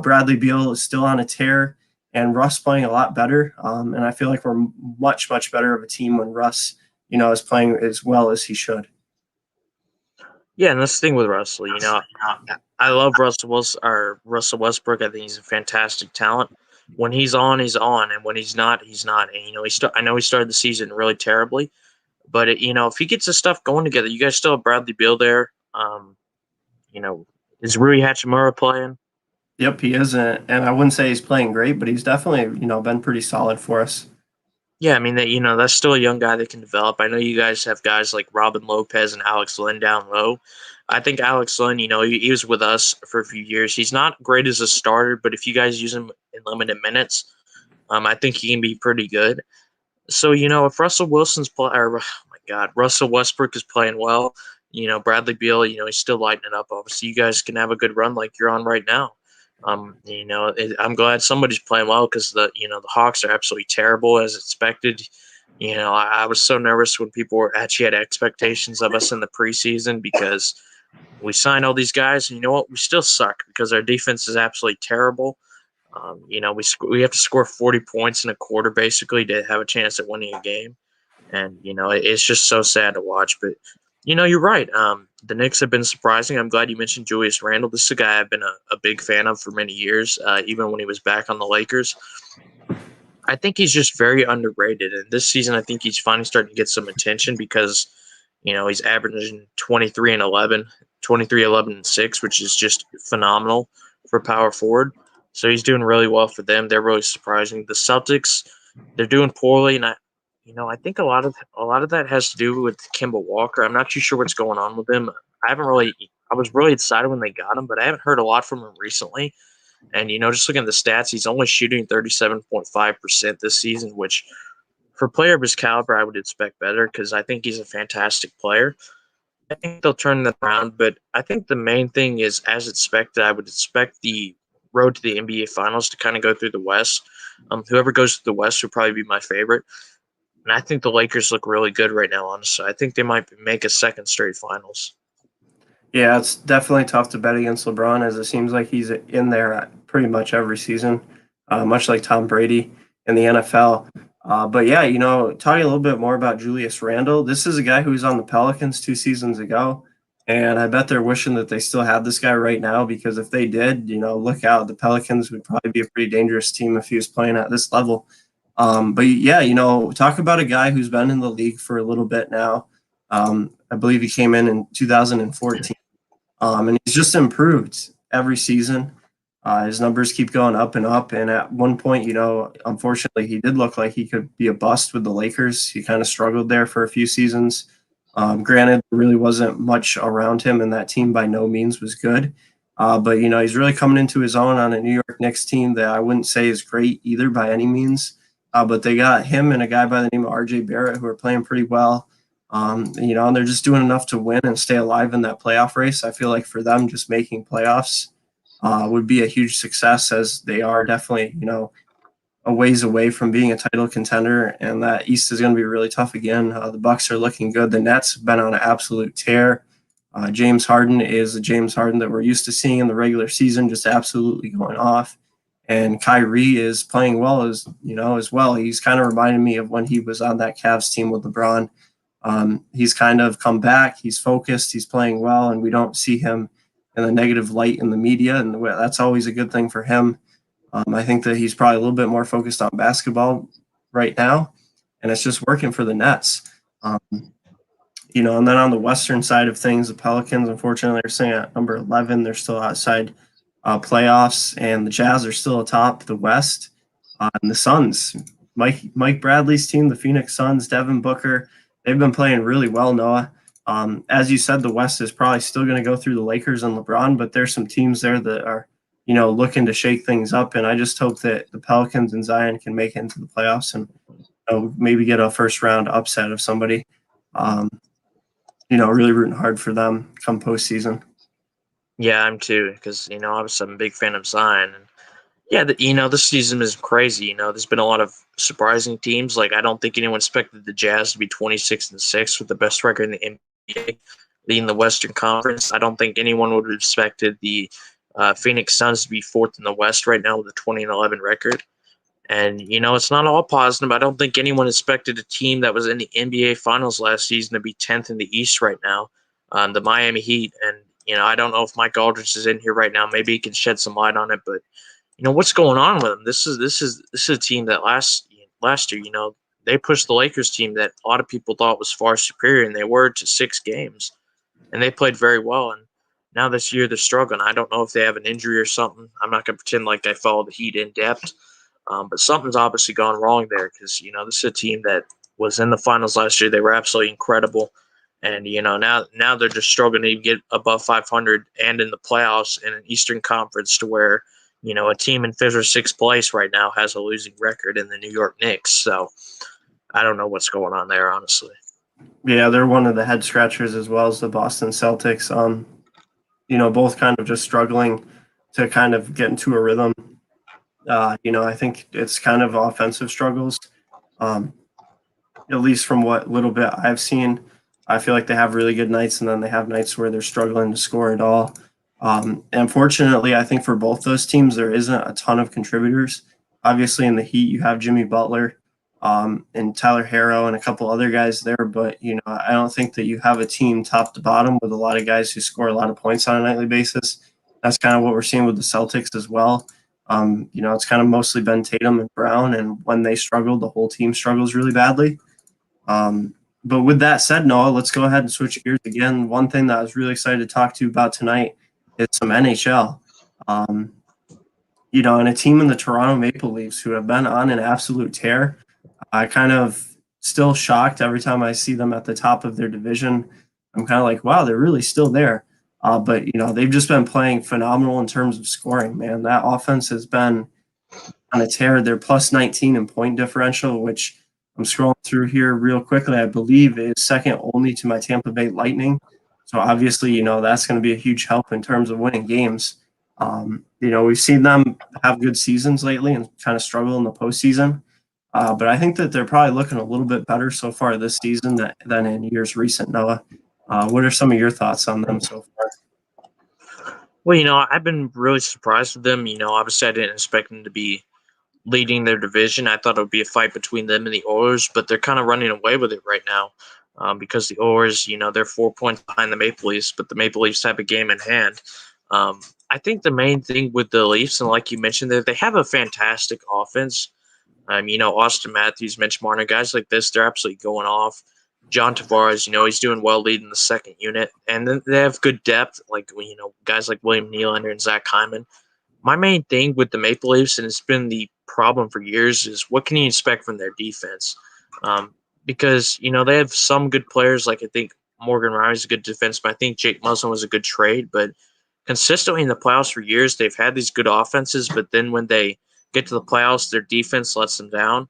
Bradley Beal is still on a tear, and Russ playing a lot better. And I feel like we're much, much better of a team when Russ, is playing as well as he should. Yeah, and that's the thing with Russell. I love Russell Westbrook. I think he's a fantastic talent. When he's on, and when he's not, he's not. And I know he started the season really terribly, but if he gets his stuff going together, you guys still have Bradley Beal there. Is Rui Hachimura playing? Yep, he is, and I wouldn't say he's playing great, but he's definitely been pretty solid for us. Yeah, I mean that's still a young guy that can develop. I know you guys have guys like Robin Lopez and Alex Lynn down low. I think Alex Lynn, he was with us for a few years. He's not great as a starter, but if you guys use him in limited minutes, I think he can be pretty good. So if Russell Russell Westbrook is playing well, Bradley Beal, he's still lighting it up. Obviously, you guys can have a good run like you're on right now. I'm glad somebody's playing well because the Hawks are absolutely terrible as expected. I was so nervous when people actually had expectations of us in the preseason because we signed all these guys, and you know what? We still suck because our defense is absolutely terrible. We have to score 40 points in a quarter basically to have a chance at winning a game, and it's just so sad to watch. But you're right. The Knicks have been surprising. I'm glad you mentioned Julius Randle. This is a guy I've been a big fan of for many years, even when he was back on the Lakers. I think he's just very underrated. And this season, I think he's finally starting to get some attention because, he's averaging 23-11, 23-11-6, which is just phenomenal for power forward. So he's doing really well for them. They're really surprising. The Celtics, they're doing poorly, and I think a lot of that has to do with Kemba Walker. I'm not too sure what's going on with him. I was really excited when they got him, but I haven't heard a lot from him recently. And just looking at the stats, he's only shooting 37.5% this season, which for a player of his caliber, I would expect better because I think he's a fantastic player. I think they'll turn that around, but I think the main thing is, as expected, I would expect the road to the NBA Finals to kind of go through the West. Whoever goes to the West would probably be my favorite. And I think the Lakers look really good right now, honestly. I think they might make a second straight finals. Yeah, it's definitely tough to bet against LeBron, as it seems like he's in there pretty much every season, much like Tom Brady in the NFL. But yeah, talking a little bit more about Julius Randle, this is a guy who was on the Pelicans 2 seasons ago, and I bet they're wishing that they still had this guy right now, because if they did, look out. The Pelicans would probably be a pretty dangerous team if he was playing at this level. But yeah, talk about a guy who's been in the league for a little bit now. I believe he came in 2014. And he's just improved every season. His numbers keep going up and up. And at one point, unfortunately, he did look like he could be a bust with the Lakers. He kind of struggled there for a few seasons. Granted, there really wasn't much around him, and that team by no means was good. But, he's really coming into his own on a New York Knicks team that I wouldn't say is great either by any means. But they got him and a guy by the name of RJ Barrett who are playing pretty well. And they're just doing enough to win and stay alive in that playoff race. I feel like for them, just making playoffs would be a huge success, as they are definitely, a ways away from being a title contender. And that East is going to be really tough again. The Bucks are looking good. The Nets have been on an absolute tear. James Harden is the James Harden that we're used to seeing in the regular season, just absolutely going off. And Kyrie is playing well as well. He's kind of reminded me of when he was on that Cavs team with LeBron. He's kind of come back. He's focused. He's playing well, and we don't see him in the negative light in the media, and that's always a good thing for him. I think that he's probably a little bit more focused on basketball right now, and it's just working for the Nets. Um, and then on the Western side of things, the Pelicans, unfortunately, are sitting at number 11. They're still outside playoffs, and the Jazz are still atop the West. And the Suns, Mike Bradley's team, the Phoenix Suns, Devin Booker, they've been playing really well, Noah. As you said, the West is probably still going to go through the Lakers and LeBron, but there's some teams there that are, looking to shake things up. And I just hope that the Pelicans and Zion can make it into the playoffs and maybe get a first round upset of somebody. Really rooting hard for them come postseason. Yeah, I'm too, because obviously I'm a big fan of Zion, and yeah, this season is crazy. There's been a lot of surprising teams. Like, I don't think anyone expected the Jazz to be 26-6 with the best record in the NBA, leading the Western Conference. I don't think anyone would have expected the Phoenix Suns to be fourth in the West right now with a 20-11 record. And it's not all positive. I don't think anyone expected a team that was in the NBA Finals last season to be 10th in the East right now, the Miami Heat. And I don't know if Mike Aldridge is in here right now. Maybe he can shed some light on it, but what's going on with them? This is a team that last year, they pushed the Lakers team that a lot of people thought was far superior, and they were to 6 games, and they played very well. And now this year they're struggling. I don't know if they have an injury or something. I'm not going to pretend like I follow the Heat in depth, but something's obviously gone wrong there because this is a team that was in the finals last year. They were absolutely incredible. And now they're just struggling to get above 500 and in the playoffs in an Eastern Conference to where a team in 5th or 6th place right now has a losing record in the New York Knicks. So I don't know what's going on there, honestly. Yeah, they're one of the head scratchers as well as the Boston Celtics. Both kind of just struggling to kind of get into a rhythm. I think it's kind of offensive struggles. At least from what little bit I've seen, I feel like they have really good nights, and then they have nights where they're struggling to score at all. Unfortunately, I think for both those teams, there isn't a ton of contributors. Obviously, in the Heat, you have Jimmy Butler and Tyler Herro and a couple other guys there, but I don't think that you have a team top to bottom with a lot of guys who score a lot of points on a nightly basis. That's kind of what we're seeing with the Celtics as well. It's kind of mostly been Tatum and Brown, and when they struggle, the whole team struggles really badly. But with that said, Noah, let's go ahead and switch gears again. One thing that I was really excited to talk to you about tonight is some NHL. And a team in the Toronto Maple Leafs who have been on an absolute tear. I kind of still shocked every time I see them at the top of their division. I'm kind of like, wow, they're really still there. But they've just been playing phenomenal in terms of scoring, man. That offense has been on a tear. They're plus 19 in point differential, which I'm scrolling through here real quickly. I believe is second only to my Tampa Bay Lightning. So obviously, that's going to be a huge help in terms of winning games. We've seen them have good seasons lately and kind of struggle in the postseason. But I think that they're probably looking a little bit better so far this season than in years recent, Noah. What are some of your thoughts on them so far? Well, I've been really surprised with them. Obviously I didn't expect them to be leading their division. I thought it would be a fight between them and the Oilers, but they're kind of running away with it right now because the Oilers, they're 4 points behind the Maple Leafs, but the Maple Leafs have a game in hand. I think the main thing with the Leafs, and like you mentioned, they have a fantastic offense. Austin Matthews, Mitch Marner, guys like this, they're absolutely going off. John Tavares, he's doing well leading the second unit. And then they have good depth, like, guys like William Nylander and Zach Hyman. My main thing with the Maple Leafs, and it's been the problem for years, is what can you expect from their defense? Because, they have some good players, like I think Morgan Riley's a good defenseman. I think Jake Muzzin was a good trade, but consistently in the playoffs for years, they've had these good offenses, but then when they get to the playoffs, their defense lets them down.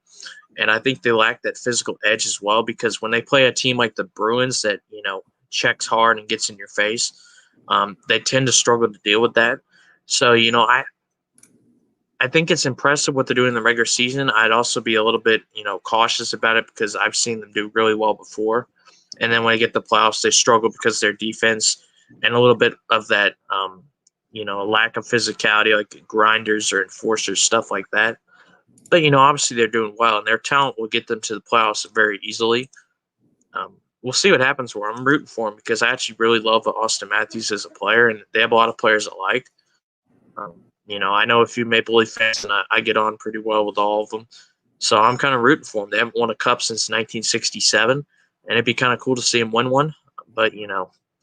And I think they lack that physical edge as well, because when they play a team like the Bruins that, checks hard and gets in your face, they tend to struggle to deal with that. So, I think it's impressive what they're doing in the regular season. I'd also be a little bit, cautious about it because I've seen them do really well before. And then when they get the playoffs, they struggle because their defense and a little bit of that, lack of physicality, like grinders or enforcers, stuff like that. But, obviously they're doing well, and their talent will get them to the playoffs very easily. We'll see what happens for them. I'm rooting for them because I actually really love Austin Matthews as a player, and they have a lot of players I like. I know a few Maple Leaf fans, and I get on pretty well with all of them. So I'm kind of rooting for them. They haven't won a cup since 1967, and it'd be kind of cool to see them win one. But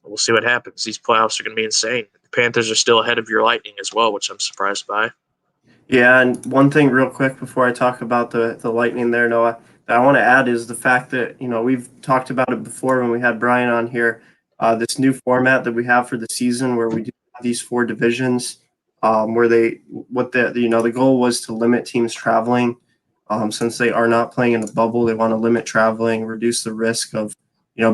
we'll see what happens. These playoffs are going to be insane. The Panthers are still ahead of your Lightning as well, which I'm surprised by. Yeah, and one thing real quick before I talk about the Lightning there, Noah, that I want to add is the fact that, we've talked about it before when we had Brian on here, this new format that we have for the season where we do have these four divisions, where the goal was to limit teams traveling. Since they are not playing in a bubble, they want to limit traveling, reduce the risk of,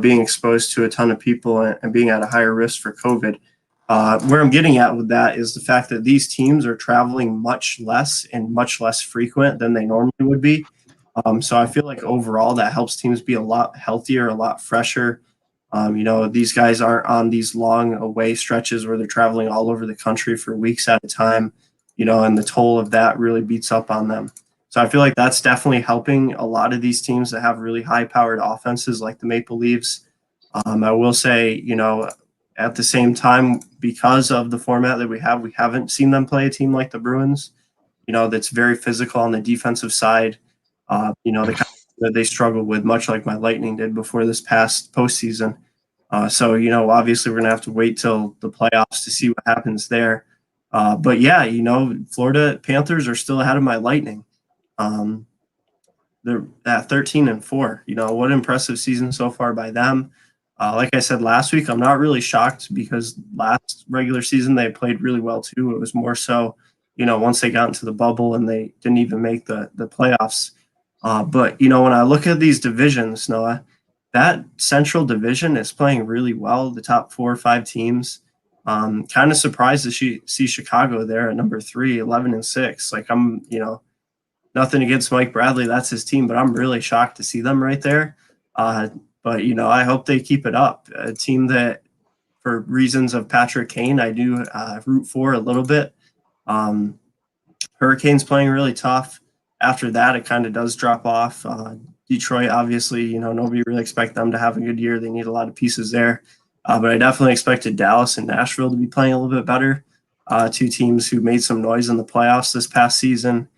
being exposed to a ton of people and being at a higher risk for COVID. Where I'm getting at with that is the fact that these teams are traveling much less and much less frequent than they normally would be. So I feel like overall that helps teams be a lot healthier, a lot fresher. These guys aren't on these long away stretches where they're traveling all over the country for weeks at a time, and the toll of that really beats up on them. So I feel like that's definitely helping a lot of these teams that have really high-powered offenses like the Maple Leafs. I will say, at the same time, because of the format that we haven't seen them play a team like the Bruins, that's very physical on the defensive side. The kind that they struggled with, much like my Lightning did before this past postseason. So, obviously we're going to have to wait till the playoffs to see what happens there. But yeah, Florida Panthers are still ahead of my Lightning. They're at 13-4. What an impressive season so far by them. Like I said last week, I'm not really shocked because last regular season they played really well too. It was more so, once they got into the bubble and they didn't even make the playoffs. But, when I look at these divisions, Noah, that Central Division is playing really well, the top 4 or 5 teams. Kind of surprised to see Chicago there at number 3, 11-6. Like I'm, nothing against Mike Bradley, that's his team, but I'm really shocked to see them right there. But, I hope they keep it up. A team that, for reasons of Patrick Kane, I do root for a little bit. Hurricanes playing really tough. After that, it kind of does drop off. Detroit, obviously, nobody really expect them to have a good year. They need a lot of pieces there. But I definitely expected Dallas and Nashville to be playing a little bit better. 2 teams who made some noise in the playoffs this past season.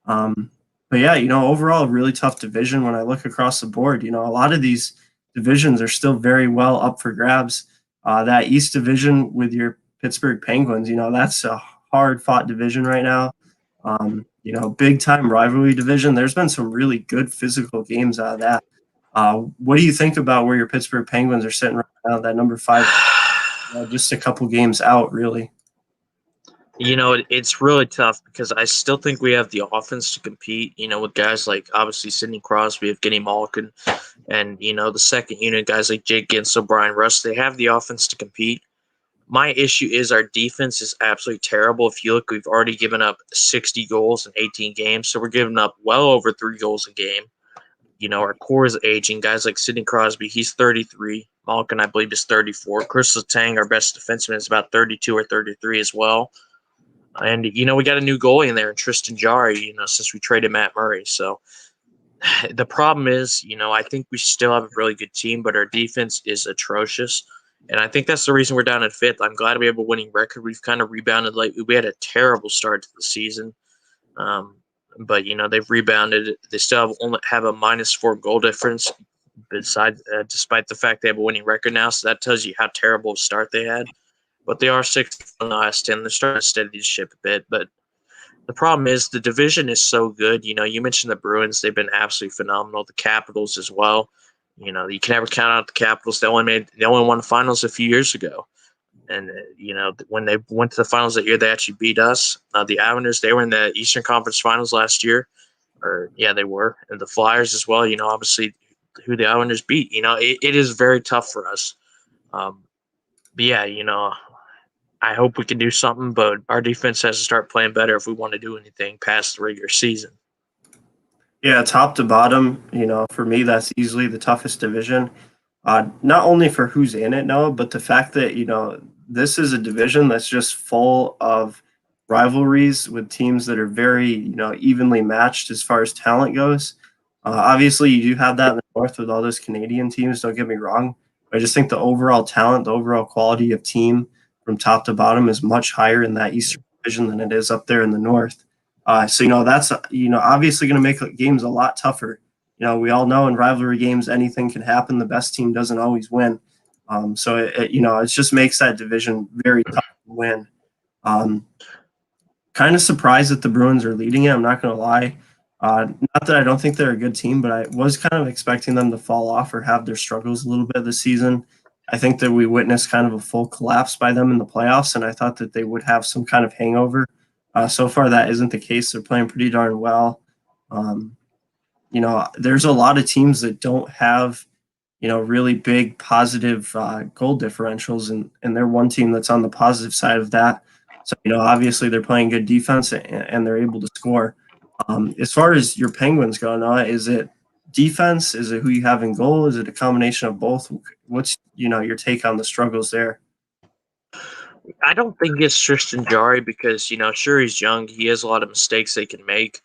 But yeah, overall, a really tough division when I look across the board. A lot of these divisions are still very well up for grabs. That East Division with your Pittsburgh Penguins, that's a hard-fought division right now. Big-time rivalry division. There's been some really good physical games out of that. What do you think about where your Pittsburgh Penguins are sitting right now, that number 5, just a couple games out, really? It's really tough because I still think we have the offense to compete, with guys like obviously Sidney Crosby, Evgeny Malkin, and, the second unit, guys like Jake Gensel, Brian Rust. They have the offense to compete. My issue is our defense is absolutely terrible. If you look, we've already given up 60 goals in 18 games, so we're giving up well over 3 goals a game. Our core is aging. Guys like Sidney Crosby, he's 33. Malkin, I believe, is 34. Chris Letang, our best defenseman, is about 32 or 33 as well. And, we got a new goalie in there, Tristan Jarry, since we traded Matt Murray. So the problem is, I think we still have a really good team, but our defense is atrocious. And I think that's the reason we're down at 5th. I'm glad we have a winning record. We've kind of rebounded lately. We had a terrible start to the season. But, they've rebounded. They still have a -4 goal difference despite the fact they have a winning record now. So that tells you how terrible a start they had. But they are 6th on the last 10. They're starting to steady the ship a bit. But the problem is the division is so good. You mentioned the Bruins. They've been absolutely phenomenal. The Capitals as well. You can never count out the Capitals. They only won the finals a few years ago. And, when they went to the finals that year, they actually beat us. The Islanders, they were in the Eastern Conference Finals last year. They were. And the Flyers as well, obviously who the Islanders beat. It is very tough for us. But yeah, I hope we can do something, but our defense has to start playing better if we want to do anything past the regular season. Yeah, top to bottom, for me, that's easily the toughest division. Not only for who's in it now, but the fact that, this is a division that's just full of rivalries with teams that are very, evenly matched as far as talent goes. Obviously, you do have that in the North with all those Canadian teams, don't get me wrong. I just think the overall talent, the overall quality of team from top to bottom is much higher in that Eastern division than it is up there in the North. So, that's, obviously going to make games a lot tougher. We all know in rivalry games, anything can happen. The best team doesn't always win. So, it just makes that division very tough to win. Kind of surprised that the Bruins are leading it. I'm not going to lie. Not that I don't think they're a good team, but I was kind of expecting them to fall off or have their struggles a little bit this season. I think that we witnessed kind of a full collapse by them in the playoffs, and I thought that they would have some kind of hangover. So far, that isn't the case. They're playing pretty darn well. There's a lot of teams that don't have, really big positive goal differentials, and they're one team that's on the positive side of that. So, obviously they're playing good defense and they're able to score. As far as your Penguins go, Noah, is it defense? Is it who you have in goal? Is it a combination of both? What's, your take on the struggles there? I don't think it's Tristan Jarry because, sure, he's young. He has a lot of mistakes they can make.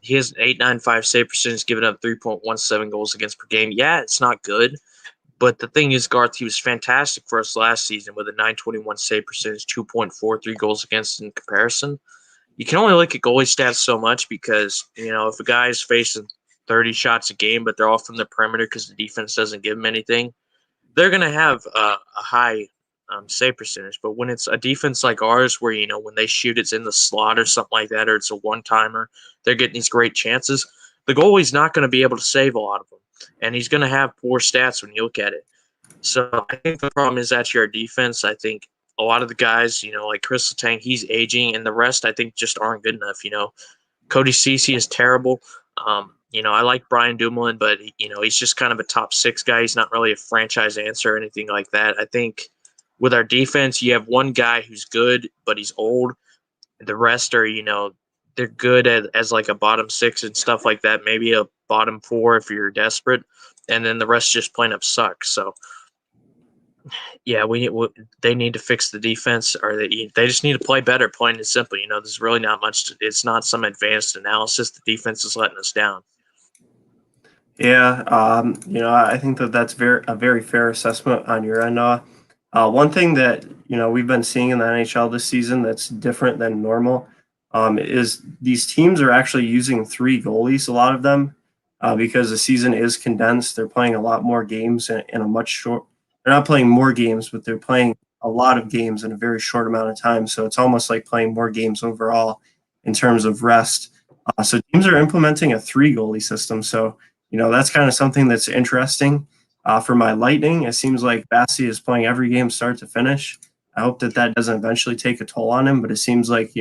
He has an 8.95 save percentage, giving up 3.17 goals against per game. Yeah, it's not good. But the thing is, Garth, he was fantastic for us last season with a 921 save percentage, 2.43 goals against in comparison. You can only look at goalie stats so much because, if a guy is facing 30 shots a game, but they're all from the perimeter because the defense doesn't give them anything, they're going to have a high save percentage. But when it's a defense like ours where, when they shoot, it's in the slot or something like that, or it's a one-timer, they're getting these great chances, the goalie's not going to be able to save a lot of them. And he's going to have poor stats when you look at it. So I think the problem is actually our defense. I think a lot of the guys, like Chris Letang, he's aging, and the rest I think just aren't good enough. Cody Ceci is terrible. I like Brian Dumoulin, but he's just kind of a top 6 guy. He's not really a franchise answer or anything like that. I think with our defense, you have one guy who's good, but he's old. The rest are, they're good as like a bottom 6 and stuff like that. Maybe a bottom 4 if you're desperate, and then the rest just plain up suck. So yeah, they need to fix the defense, or they just need to play better, plain and simple. There's really not much. It's not some advanced analysis. The defense is letting us down. Yeah, I think that that's a very fair assessment on your end. One thing that we've been seeing in the NHL this season that's different than normal is these teams are actually using 3 goalies. A lot of them, because the season is condensed. They're playing a lot more games in a much short. They're not playing more games, but they're playing a lot of games in a very short amount of time. So it's almost like playing more games overall in terms of rest. So teams are implementing a 3 goalie system. So that's kind of something that's interesting. For my Lightning, it seems like Bassi is playing every game start to finish. I hope that doesn't eventually take a toll on him, but it seems like,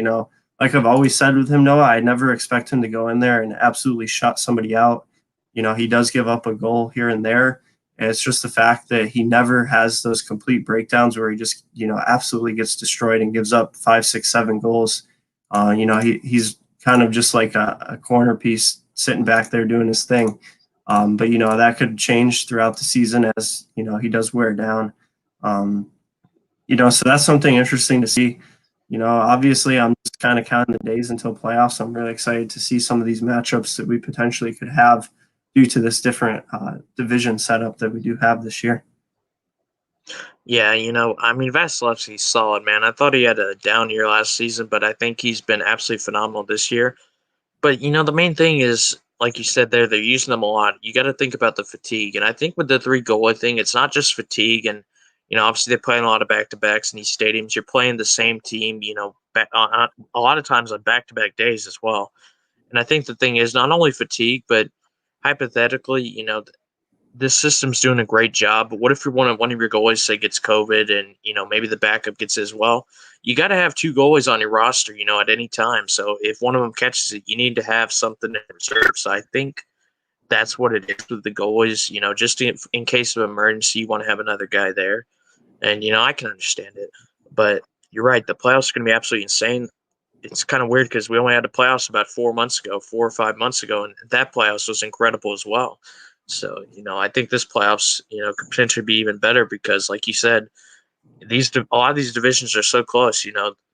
like I've always said with him, Noah, I never expect him to go in there and absolutely shut somebody out. He does give up a goal here and there. And it's just the fact that he never has those complete breakdowns where he just, absolutely gets destroyed and gives up 5, 6, 7 goals. He's kind of just like a corner piece sitting back there doing his thing. But, that could change throughout the season as, he does wear down. So that's something interesting to see. Obviously I'm just kind of counting the days until playoffs. I'm really excited to see some of these matchups that we potentially could have due to this different division setup that we do have this year. Yeah, Vasilevsky's solid, man. I thought he had a down year last season, but I think he's been absolutely phenomenal this year. But, the main thing is, like you said there, they're using them a lot. You got to think about the fatigue. And I think with the 3 goalie thing, it's not just fatigue. And, obviously they're playing a lot of back-to-backs in these stadiums. You're playing the same team, a lot of times on back-to-back days as well. And I think the thing is not only fatigue, but hypothetically, this system's doing a great job. But what if one of your goalies, say, gets COVID and, maybe the backup gets it as well? You got to have 2 goalies on your roster, at any time. So if one of them catches it, you need to have something in reserve. So I think that's what it is with the goalies, just in case of emergency, you want to have another guy there. And, I can understand it. But you're right. The playoffs are going to be absolutely insane. It's kind of weird because we only had the playoffs about 4 or 5 months ago, and that playoffs was incredible as well. So, I think this playoffs, could potentially be even better because, like you said, a lot of these divisions are so close.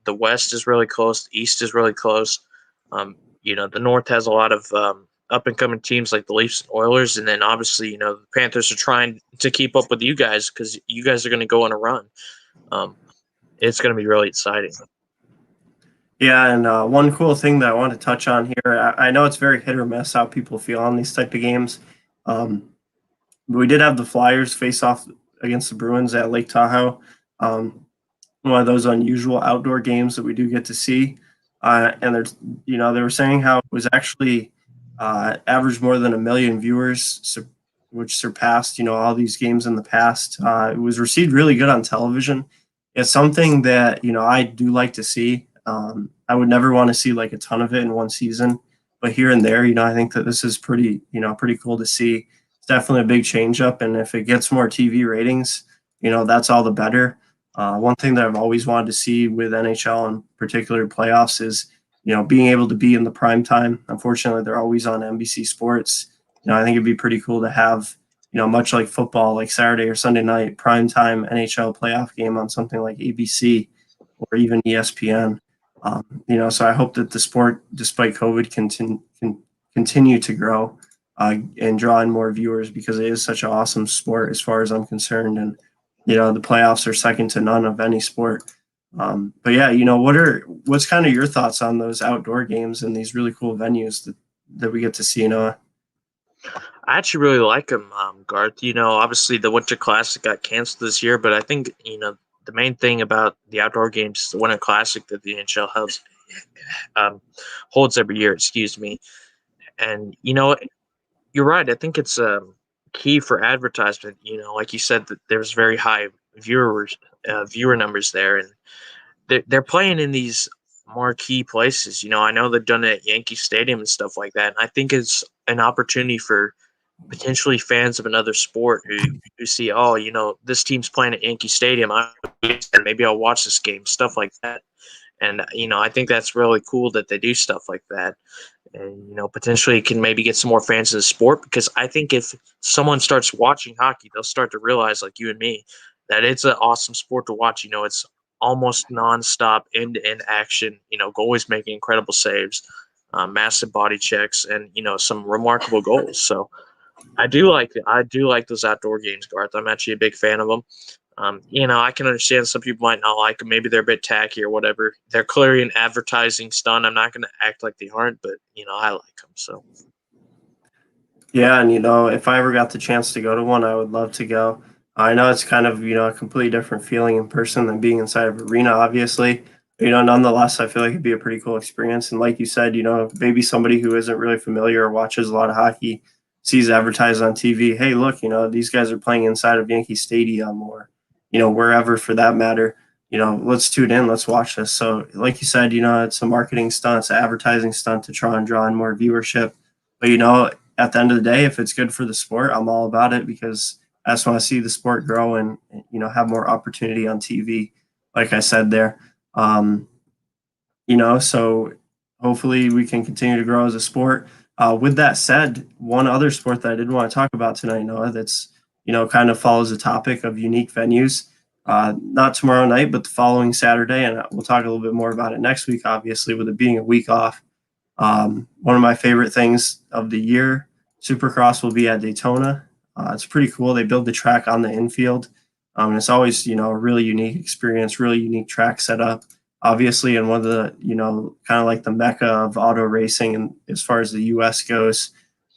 The West is really close, the East is really close. The North has a lot of up and coming teams like the Leafs and Oilers, and then obviously, the Panthers are trying to keep up with you guys because you guys are going to go on a run. It's going to be really exciting. Yeah, and one cool thing that I want to touch on here, I know it's very hit or miss how people feel on these type of games. Um, but we did have the Flyers face off against the Bruins at Lake Tahoe. Um, One of those unusual outdoor games that we do get to see. And there's, they were saying how it was actually averaged more than 1 million viewers, which surpassed, all these games in the past. It was received really good on television. It's something that, I do like to see. I would never want to see like a ton of it in one season, but here and there, I think that this is pretty, pretty cool to see. It's definitely a big change up. And if it gets more TV ratings, that's all the better. One thing that I've always wanted to see with NHL and particular playoffs is, being able to be in the prime time. Unfortunately, they're always on NBC Sports. I think it'd be pretty cool to have, much like football, like Saturday or Sunday night, prime time NHL playoff game on something like ABC or even ESPN. So I hope that the sport, despite COVID, can continue to grow and draw in more viewers because it is such an awesome sport as far as I'm concerned. And the playoffs are second to none of any sport. But yeah, what's kind of your thoughts on those outdoor games and these really cool venues that we get to see? I actually really like them, Garth. Obviously the Winter Classic got canceled this year, but I think the main thing about the outdoor games is the Winter Classic that the NHL um, holds every year. Excuse me, and you're right. I think it's key for advertisement. Like you said, that there's very high viewer numbers there, and they're playing in these marquee places. I know they've done it at Yankee Stadium and stuff like that. And I think it's an opportunity for potentially fans of another sport who see, oh, this team's playing at Yankee Stadium. Maybe I'll watch this game, stuff like that. And I think that's really cool that they do stuff like that. And potentially can maybe get some more fans of the sport, because I think if someone starts watching hockey, they'll start to realize, like you and me, that it's an awesome sport to watch. It's almost nonstop end-to-end action. Goalies making incredible saves, massive body checks, and some remarkable goals. So I do like it. I do like those outdoor games, Garth. I'm actually a big fan of them. I can understand some people might not like them. Maybe they're a bit tacky or whatever. They're clearly an advertising stunt. I'm not going to act like they aren't, but I like them. So Yeah, and if I ever got the chance to go to one, I would love to go. I know it's kind of a completely different feeling in person than being inside of an arena, obviously. Nonetheless, I feel like it'd be a pretty cool experience. And like you said, maybe somebody who isn't really familiar or watches a lot of hockey sees advertised on TV. Hey, look, these guys are playing inside of Yankee Stadium or wherever for that matter. Let's tune in, let's watch this. So, like you said, it's a marketing stunt, it's an advertising stunt to try and draw in more viewership. But at the end of the day, if it's good for the sport, I'm all about it because I just want to see the sport grow and have more opportunity on TV. Like I said there, um, so hopefully we can continue to grow as a sport. With that said, one other sport that I did want to talk about tonight, Noah, that's kind of follows the topic of unique venues. Not tomorrow night, but the following Saturday, and we'll talk a little bit more about it next week. Obviously, with it being a week off. One of my favorite things of the year, Supercross will be at Daytona. It's pretty cool. They build the track on the infield. And it's always, a really unique experience, really unique track setup. Obviously, in one of the, kind of like the mecca of auto racing and as far as the U.S. goes.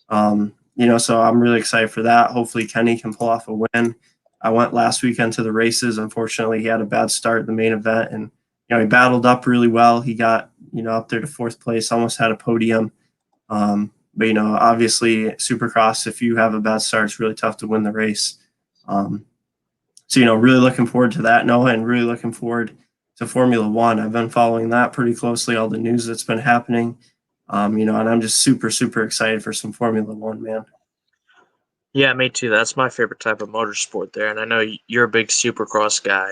So I'm really excited for that. Hopefully, Kenny can pull off a win. I went last weekend to the races. Unfortunately, he had a bad start in the main event, and he battled up really well. He got up there to fourth place, almost had a podium. But obviously, Supercross, if you have a bad start, it's really tough to win the race. So really looking forward to that, Noah, and really looking forward to Formula One. I've been following that pretty closely, all the news that's been happening. And I'm just super, super excited for some Formula One, man. yeah, me too. That's my favorite type of motorsport there, and I know you're a big Supercross guy.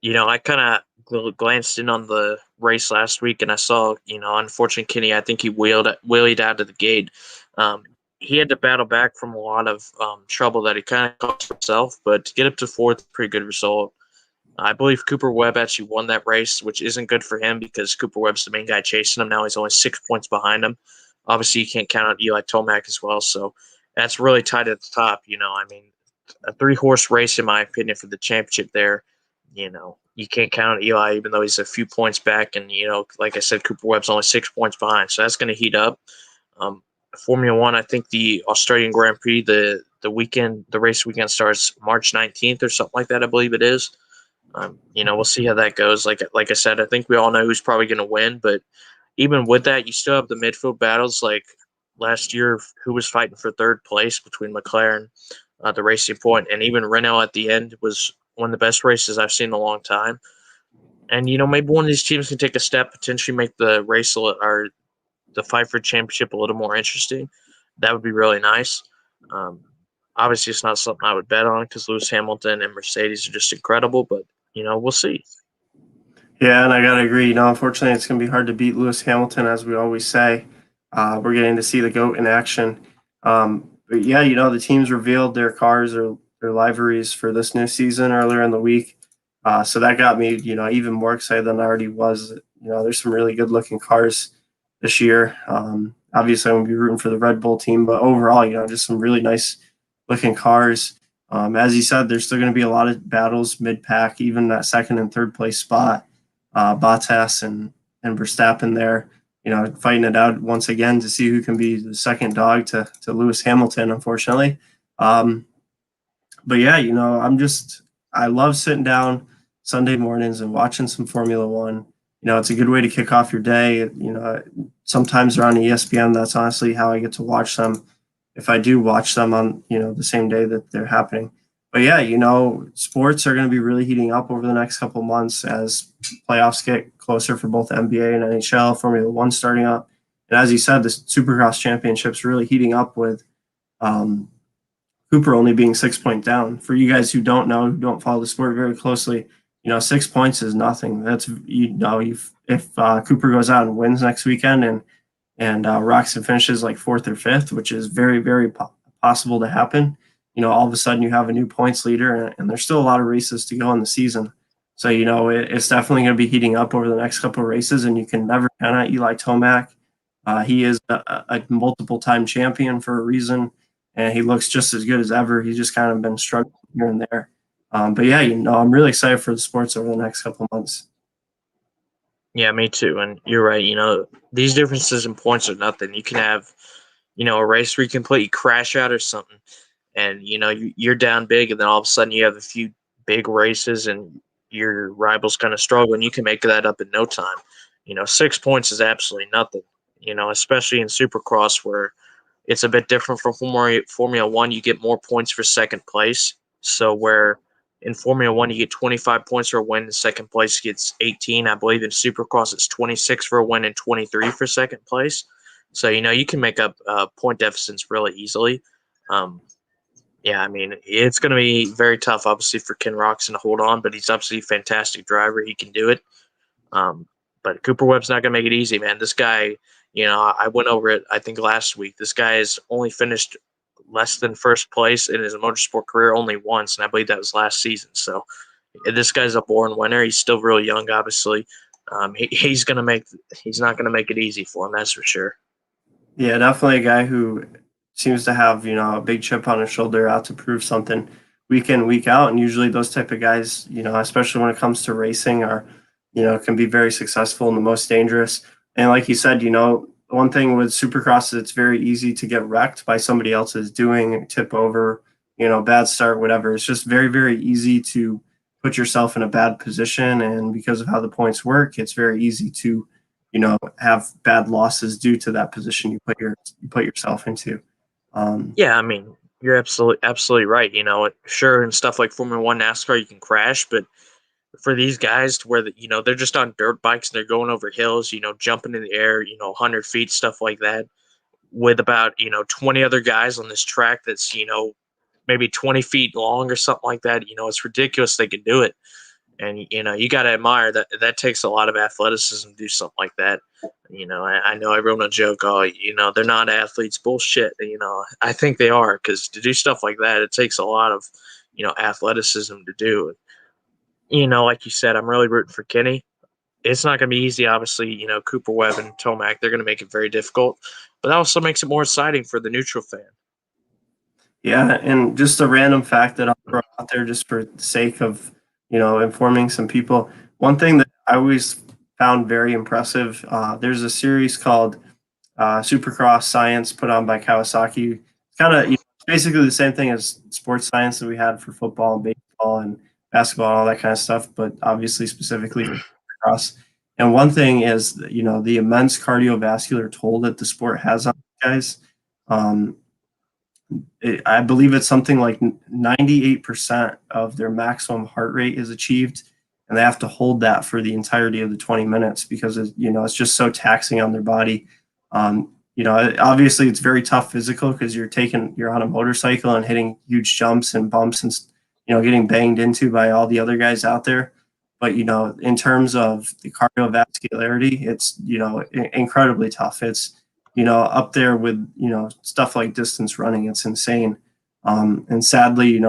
I kind of glanced in on the race last week, and I saw, unfortunately, Kenny. I think he wheelied out of the gate. Um, he had to battle back from a lot of trouble that he kind of caused himself, but to get up to fourth, pretty good result. I believe Cooper Webb actually won that race, which isn't good for him because Cooper Webb's the main guy chasing him now. He's only 6 points behind him. Obviously, you can't count on Eli Tomac as well, so that's really tight at the top. I mean, a 3-horse race, in my opinion, for the championship there. you can't count Eli, even though he's a few points back. And, like I said, Cooper Webb's only 6 points behind. So that's going to heat up. Formula One, I think the Australian Grand Prix, the race weekend starts March 19th or something like that, I believe it is. We'll see how that goes. Like I said, I think we all know who's probably going to win. But even with that, you still have the midfield battles like last year, who was fighting for third place between McLaren, the Racing Point, and even Renault at the end was one of the best races I've seen in a long time. And, maybe one of these teams can take a step, potentially make the race or the fight for championship a little more interesting. That would be really nice. Obviously, it's not something I would bet on because Lewis Hamilton and Mercedes are just incredible, but, we'll see. Yeah, and I got to agree. Unfortunately, it's going to be hard to beat Lewis Hamilton, as we always say. We're getting to see the GOAT in action. But yeah, the teams revealed their cars or their liveries for this new season earlier in the week. So that got me, even more excited than I already was. There's some really good looking cars this year. Obviously, I'm going to be rooting for the Red Bull team, but overall, just some really nice looking cars. As you said, there's still going to be a lot of battles mid-pack, even that second and third place spot. Bottas and Verstappen there, fighting it out once again to see who can be the second dog to Lewis Hamilton, unfortunately. But yeah, I love sitting down Sunday mornings and watching some Formula One. It's a good way to kick off your day. Sometimes they're on ESPN. That's honestly how I get to watch them. If I do watch them on, the same day that they're happening. But yeah, sports are going to be really heating up over the next couple of months as playoffs get closer for both NBA and NHL, Formula One starting up. And as you said, the Supercross Championship's really heating up with Cooper only being 6 points down. For you guys who don't know, who don't follow the sport very closely, 6 points is nothing. That's, if Cooper goes out and wins next weekend and rocks and finishes like fourth or fifth, which is very, very possible to happen, all of a sudden you have a new points leader, and there's still a lot of races to go in the season. So, it's definitely going to be heating up over the next couple of races, and you can never count out Eli Tomac. He is a multiple-time champion for a reason, and he looks just as good as ever. He's just kind of been struggling here and there. But yeah, I'm really excited for the sports over the next couple of months. Yeah, me too. And you're right. These differences in points are nothing. You can have, a race where you completely crash out or something, and you're down big, and then all of a sudden you have a few big races, and your rival's kind of struggle, and you can make that up in no time. 6 points is absolutely nothing. Especially in Supercross where it's a bit different from Formula One. You get more points for second place. So where in Formula One you get 25 points for a win, second place gets 18. I believe in Supercross it's 26 for a win and 23 for second place. So you can make up point deficits really easily. Yeah, I mean, it's going to be very tough, obviously, for Ken Roczen to hold on, but he's obviously a fantastic driver. He can do it. But Cooper Webb's not going to make it easy, man. This guy, I went over it, I think, last week. This guy has only finished less than first place in his motorsport career only once, and I believe that was last season. So this guy's a born winner. He's still really young, obviously. He's not going to make it easy for him, that's for sure. Yeah, definitely a guy who seems to have, a big chip on his shoulder, out to prove something week in, week out. And usually those type of guys, especially when it comes to racing, are, can be very successful and the most dangerous. And like you said, one thing with Supercross is it's very easy to get wrecked by somebody else's doing, tip over, bad start, whatever. It's just very, very easy to put yourself in a bad position. And because of how the points work, it's very easy to, have bad losses due to that position you put yourself into. Yeah, I mean, you're absolutely right. Sure, and stuff like Formula One, NASCAR, you can crash, but for these guys to where they're just on dirt bikes and they're going over hills, jumping in the air, 100 feet, stuff like that, with about 20 other guys on this track that's maybe 20 feet long or something like that. It's ridiculous they can do it. And, you got to admire that takes a lot of athleticism to do something like that. I know everyone will joke, oh, they're not athletes. Bullshit. I think they are, because to do stuff like that, it takes a lot of, athleticism to do. Like you said, I'm really rooting for Kenny. It's not going to be easy, obviously. Cooper Webb and Tomac, they're going to make it very difficult. But that also makes it more exciting for the neutral fan. Yeah, and just a random fact that I'll throw out there just for the sake of, informing some people. One thing that I always found very impressive, there's a series called Supercross Science put on by Kawasaki. It's kind of basically the same thing as sports science that we had for football and baseball and basketball and all that kind of stuff, but obviously specifically for Supercross. And one thing is, the immense cardiovascular toll that the sport has on guys. Um, I believe it's something like 98% of their maximum heart rate is achieved, and they have to hold that for the entirety of the 20 minutes because it's just so taxing on their body. Obviously it's very tough physical because you're on a motorcycle and hitting huge jumps and bumps and getting banged into by all the other guys out there. But in terms of the cardiovascularity, it's incredibly tough. It's up there with, stuff like distance running. It's insane. And sadly,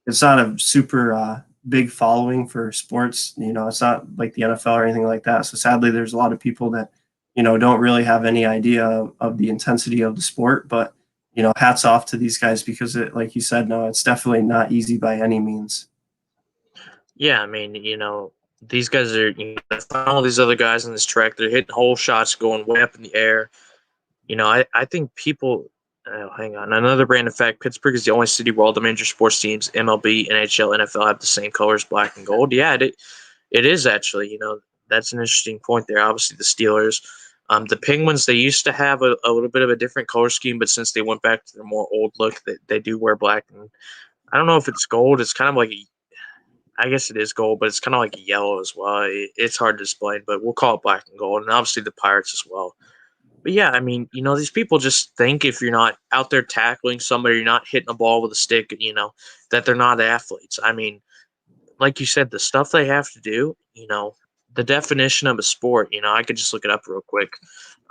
it's not a super big following for sports. It's not like the NFL or anything like that. So sadly, there's a lot of people that, don't really have any idea of the intensity of the sport. But, hats off to these guys because like you said, no, it's definitely not easy by any means. Yeah, I mean, these guys are all these other guys on this track. They're hitting hole shots, going way up in the air. I think people. Hang on. Another random fact: Pittsburgh is the only city where all the major sports teams, MLB, NHL, NFL, have the same colors, black and gold. Yeah, it is actually. That's an interesting point there. Obviously, the Steelers, the Penguins, they used to have a little bit of a different color scheme, but since they went back to their more old look, they do wear black. And I don't know if it's gold. It's kind of like I guess it is gold, but it's kind of like a yellow as well. It's hard to explain, but we'll call it black and gold. And obviously the Pirates as well. But yeah, I mean, these people just think if you're not out there tackling somebody, you're not hitting a ball with a stick, that they're not athletes. I mean, like you said, the stuff they have to do, the definition of a sport, I could just look it up real quick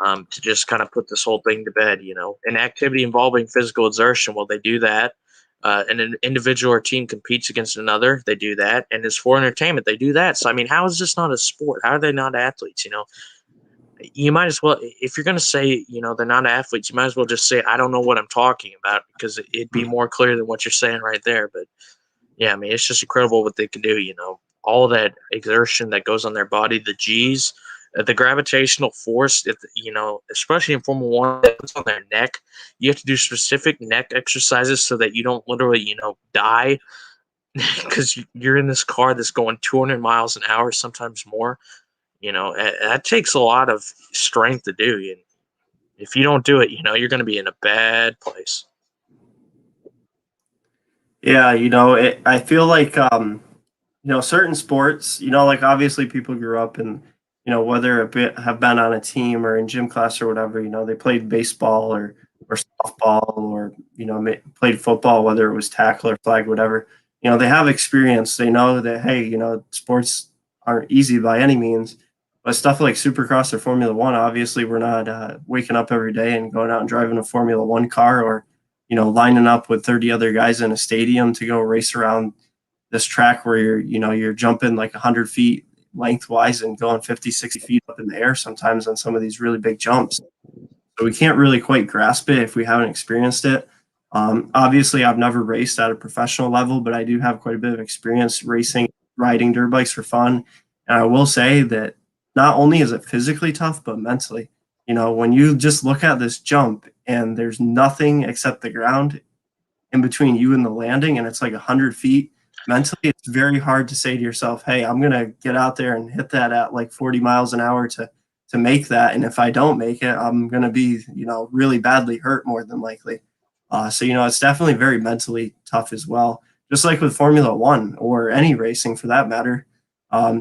to just kind of put this whole thing to bed, an activity involving physical exertion. Well, they do that. And an individual or team competes against another, they do that. And it's for entertainment, they do that. So, I mean, how is this not a sport? How are they not athletes, You might as well, if you're going to say, they're not athletes, you might as well just say, I don't know what I'm talking about because it'd be more clear than what you're saying right there. But yeah, I mean, it's just incredible what they can do, all that exertion that goes on their body, the G's, the gravitational force, especially in Formula One, it's on their neck. You have to do specific neck exercises so that you don't literally, die because you're in this car that's going 200 miles an hour, sometimes more. That takes a lot of strength to do. And if you don't do it, you're going to be in a bad place. Yeah, I feel like certain sports, like obviously people grew up and whether have been on a team or in gym class or whatever, they played baseball or softball or played football, whether it was tackle or flag, whatever. They have experience. They know that hey, sports aren't easy by any means. But stuff like Supercross or Formula One, obviously, we're not waking up every day and going out and driving a Formula One car or lining up with 30 other guys in a stadium to go race around this track where you're jumping like 100 feet lengthwise and going 50, 60 feet up in the air sometimes on some of these really big jumps. So we can't really quite grasp it if we haven't experienced it. Obviously, I've never raced at a professional level, but I do have quite a bit of experience racing, riding dirt bikes for fun. And I will say that not only is it physically tough, but mentally. When you just look at this jump and there's nothing except the ground in between you and the landing, and it's like 100 feet, mentally, it's very hard to say to yourself, hey, I'm going to get out there and hit that at like 40 miles an hour to make that. And if I don't make it, I'm going to be, really badly hurt more than likely. So, it's definitely very mentally tough as well. Just like with Formula One or any racing for that matter,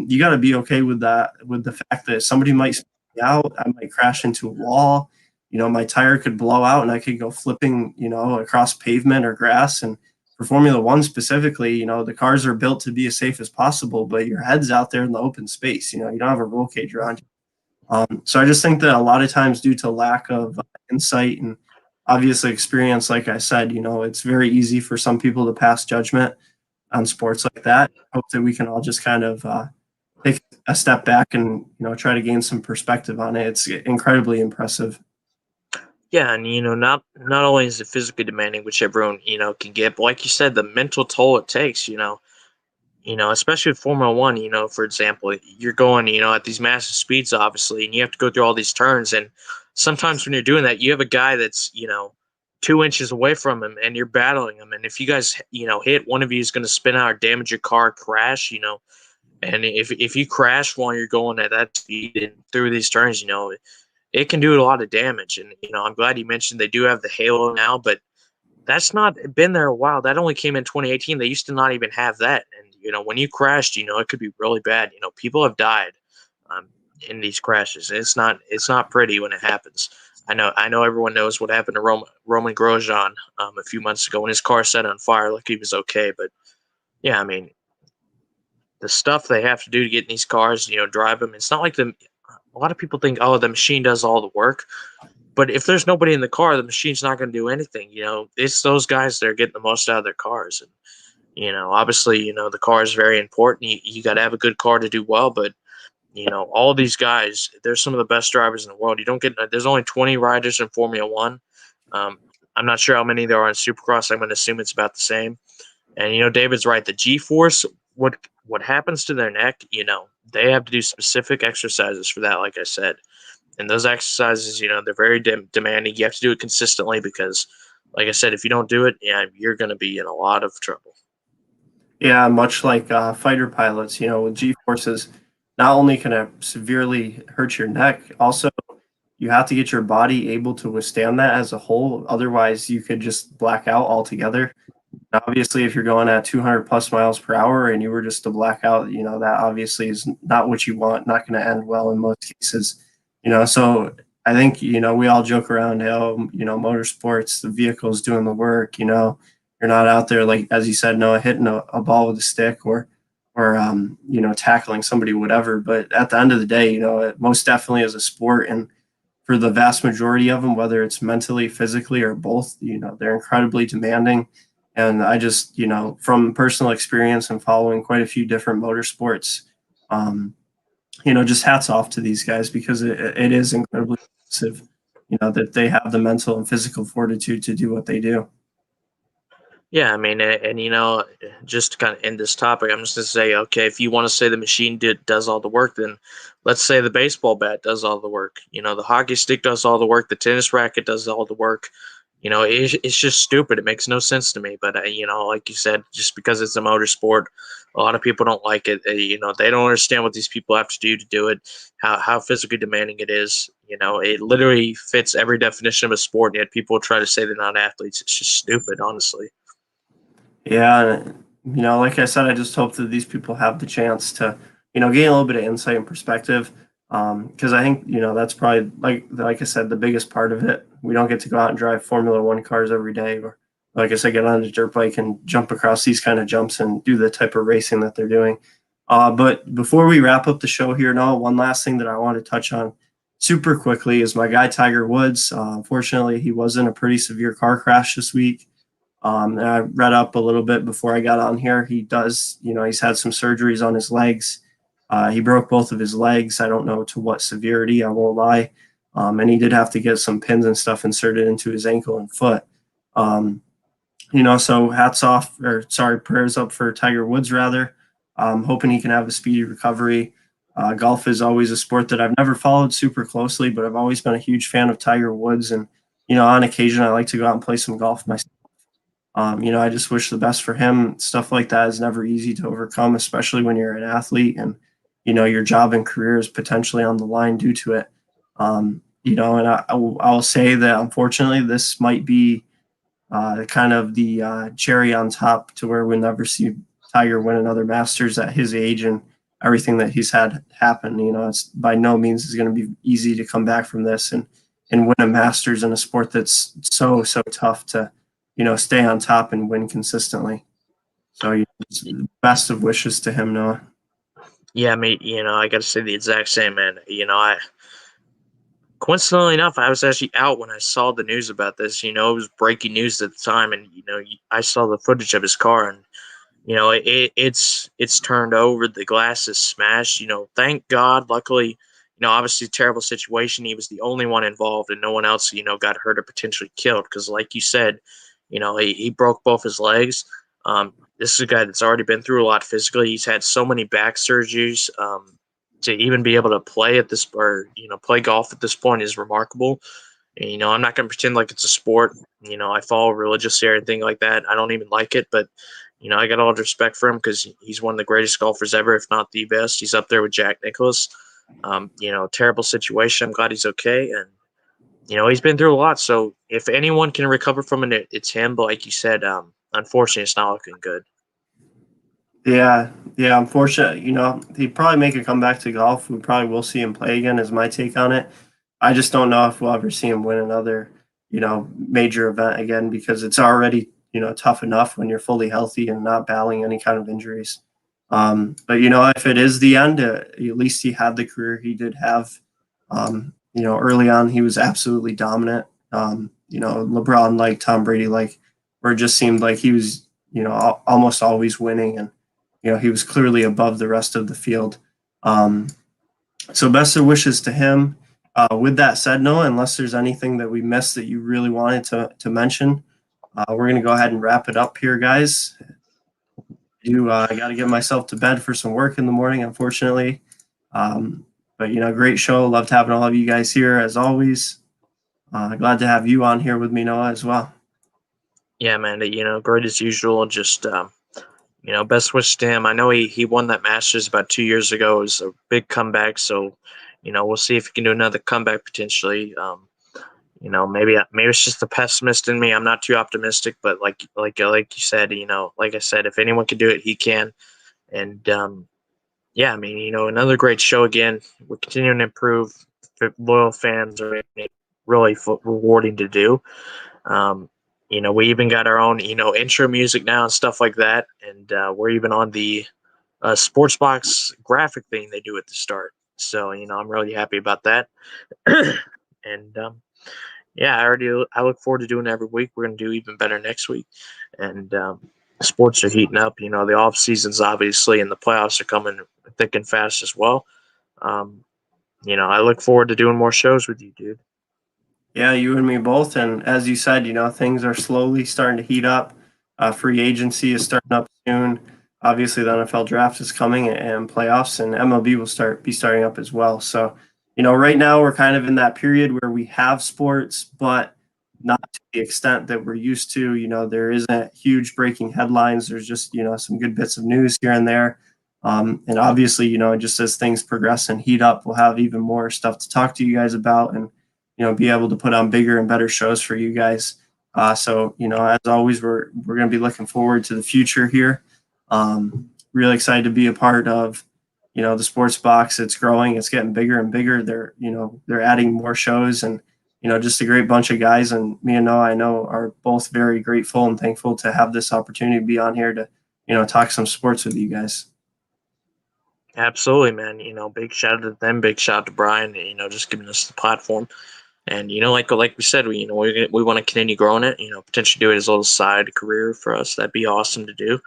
you got to be okay with that, with the fact that somebody might spin me out, I might crash into a wall, my tire could blow out and I could go flipping, across pavement or grass. And for Formula One specifically, the cars are built to be as safe as possible, but your head's out there in the open space. You don't have a roll cage around you. So I just think that a lot of times due to lack of insight and obviously experience, like I said, it's very easy for some people to pass judgment on sports like that. I hope that we can all just kind of take a step back and, try to gain some perspective on it. It's incredibly impressive. Yeah, and not only is it physically demanding, which everyone can get, but like you said, the mental toll it takes. especially with Formula One, for example, you're going, at these massive speeds, obviously, and you have to go through all these turns. And sometimes when you're doing that, you have a guy that's, 2 inches away from him and you're battling him. And if you guys, hit, one of you is going to spin out or damage your car, crash, and if you crash while you're going at that speed and through these turns, it can do a lot of damage. And, I'm glad you mentioned they do have the halo now, but that's not been there a while. That only came in 2018. They used to not even have that. And when you crashed, it could be really bad. People have died um, in these crashes. It's not pretty when it happens. I know everyone knows what happened to Roman Grosjean a few months ago when his car set on fire. Lucky he was okay, but yeah, I mean the stuff they have to do to get in these cars, drive them. It's not like a lot of people think, oh, the machine does all the work. But if there's nobody in the car, the machine's not going to do anything. It's those guys that are getting the most out of their cars. And, obviously, the car is very important. You got to have a good car to do well. But, all these guys, they're some of the best drivers in the world. There's only 20 riders in Formula One. Um, I'm not sure how many there are in Supercross. I'm going to assume it's about the same. And, David's right. The G-force, what happens to their neck, they have to do specific exercises for that, like I said. And those exercises, they're very demanding. You have to do it consistently because, like I said, if you don't do it, yeah, you're going to be in a lot of trouble. Yeah, much like fighter pilots, with G forces, not only can it severely hurt your neck, also you have to get your body able to withstand that as a whole. Otherwise, you could just black out altogether. Obviously, if you're going at 200 plus miles per hour and you were just to black out, that obviously is not what you want, not going to end well in most cases. So I think, we all joke around, motorsports, the vehicle's doing the work, you're not out there, like, as you said, Noah, hitting a ball with a stick or tackling somebody, whatever. But at the end of the day, it most definitely is a sport. And for the vast majority of them, whether it's mentally, physically, or both, they're incredibly demanding. And I just, from personal experience and following quite a few different motorsports, just hats off to these guys because it is incredibly impressive, that they have the mental and physical fortitude to do what they do. Yeah, I mean, and just to kind of end this topic, I'm just going to say, okay, if you want to say the machine does all the work, then let's say the baseball bat does all the work. The hockey stick does all the work. The tennis racket does all the work. It's just stupid. It makes no sense to me. But like you said, just because it's a motorsport, a lot of people don't like it. They don't understand what these people have to do it, how physically demanding it is. It literally fits every definition of a sport. Yet people try to say they're not athletes. It's just stupid, honestly. Yeah, like I said, I just hope that these people have the chance to, gain a little bit of insight and perspective. Because I think, that's probably like I said, the biggest part of it. We don't get to go out and drive Formula One cars every day, or like I said, get on a dirt bike and jump across these kind of jumps and do the type of racing that they're doing. But before we wrap up the show here, Noah, one last thing that I want to touch on super quickly is my guy Tiger Woods. Unfortunately, he was in a pretty severe car crash this week. And I read up a little bit before I got on here. He does, he's had some surgeries on his legs. He broke both of his legs. I don't know to what severity, I won't lie. And he did have to get some pins and stuff inserted into his ankle and foot. So prayers up for Tiger Woods, rather. Hoping he can have a speedy recovery. Golf is always a sport that I've never followed super closely, but I've always been a huge fan of Tiger Woods. And, on occasion, I like to go out and play some golf myself. I just wish the best for him. Stuff like that is never easy to overcome, especially when you're an athlete and, your job and career is potentially on the line due to it. And I'll say that unfortunately this might be kind of the cherry on top to where we'll never see Tiger win another Masters at his age and everything that he's had happen. It's by no means is going to be easy to come back from this and win a Masters in a sport that's so tough to stay on top and win consistently. So best of wishes to him, Noah. Yeah, I mean, I got to say the exact same, man. Coincidentally enough, I was actually out when I saw the news about this. It was breaking news at the time, and I saw the footage of his car, and it's turned over. The glass is smashed. Thank God. Luckily, obviously terrible situation. He was the only one involved, and no one else, got hurt or potentially killed. Because, like you said, he broke both his legs. this is a guy that's already been through a lot physically. He's had so many back surgeries. To even be able to play at this, or play golf at this point, is remarkable. And, I'm not going to pretend like it's a sport. I follow religiously or anything like that. I don't even like it, but I got all the respect for him because he's one of the greatest golfers ever, if not the best. He's up there with Jack Nicklaus. Terrible situation. I'm glad he's okay, and he's been through a lot. So if anyone can recover from it, it's him. But like you said, unfortunately, it's not looking good. Yeah, unfortunately, he'd probably make a comeback to golf. We probably will see him play again, is my take on it. I just don't know if we'll ever see him win another, major event again, because it's already, tough enough when you're fully healthy and not battling any kind of injuries. But, if it is the end, at least he had the career he did have. Early on, he was absolutely dominant. LeBron, like Tom Brady, where it just seemed like he was, almost always winning, and he was clearly above the rest of the field. So best of wishes to him. With that said, Noah, unless there's anything that we missed that you really wanted to mention, we're going to go ahead and wrap it up here, guys. I got to get myself to bed for some work in the morning, unfortunately. But, great show. Loved having all of you guys here, as always. Glad to have you on here with me, Noah, as well. Yeah, man, great as usual. Just best wishes to him. I know he won that Masters about 2 years ago. It was a big comeback, so we'll see if he can do another comeback potentially. Maybe it's just the pessimist in me. I'm not too optimistic, but like you said, like I said, if anyone can do it, he can. And another great show again. We're continuing to improve. Loyal fans are really rewarding to do. We even got our own, intro music now and stuff like that. And we're even on the Sports Box graphic thing they do at the start. So, I'm really happy about that. And, I look forward to doing it every week. We're going to do even better next week. And sports are heating up. The off season's obviously, and the playoffs are coming thick and fast as well. I look forward to doing more shows with you, dude. Yeah, you and me both. And as you said, things are slowly starting to heat up. Free agency is starting up soon. Obviously, the NFL draft is coming, and playoffs, and MLB will be starting up as well. So, right now we're kind of in that period where we have sports, but not to the extent that we're used to. There isn't huge breaking headlines. There's just, some good bits of news here and there. And obviously, just as things progress and heat up, we'll have even more stuff to talk to you guys about, and be able to put on bigger and better shows for you guys. So, as always, we're going to be looking forward to the future here. Really excited to be a part of, the Sports Box. It's growing. It's getting bigger and bigger. They're adding more shows, and, just a great bunch of guys. And me and Noah, I know, are both very grateful and thankful to have this opportunity to be on here to, talk some sports with you guys. Absolutely, man. Big shout out to them. Big shout out to Brian, just giving us the platform. And, like we said, we want to continue growing it, potentially do it as a little side career for us. That'd be awesome to do.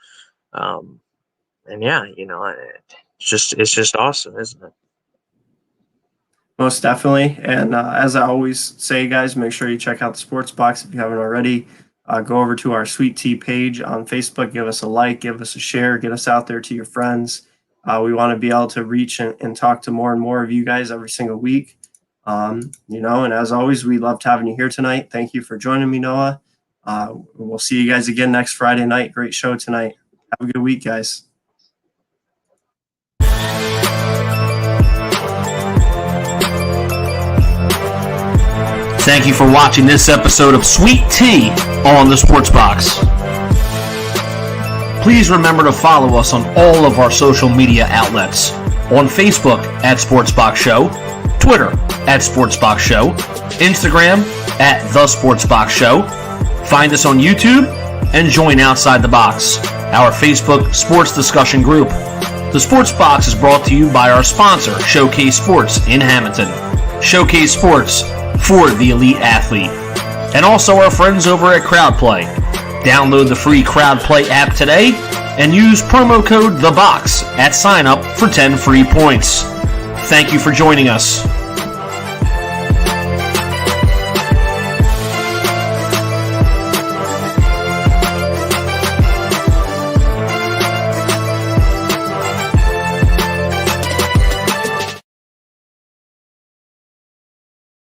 It's just awesome, isn't it? Most definitely. And as I always say, guys, make sure you check out the Sports Box if you haven't already. Go over to our Sweet Tea page on Facebook. Give us a like, give us a share, get us out there to your friends. We want to be able to reach and talk to more and more of you guys every single week. And as always, we loved having you here tonight. Thank you for joining me, Noah. We'll see you guys again next Friday night. Great show tonight. Have a good week, guys. Thank you for watching this episode of Sweet Tea on the Sports Box. Please remember to follow us on all of our social media outlets. On Facebook at Sports Box Show, Twitter at Sports Box Show, Instagram at The Sports Box Show. Find us on YouTube and join Outside the Box, our Facebook sports discussion group. The Sports Box is brought to you by our sponsor, Showcase Sports in Hamilton. Showcase Sports for the elite athlete. And also our friends over at CrowdPlay. Download the free CrowdPlay app today and use promo code THEBOX at sign up for 10 free points. Thank you for joining us.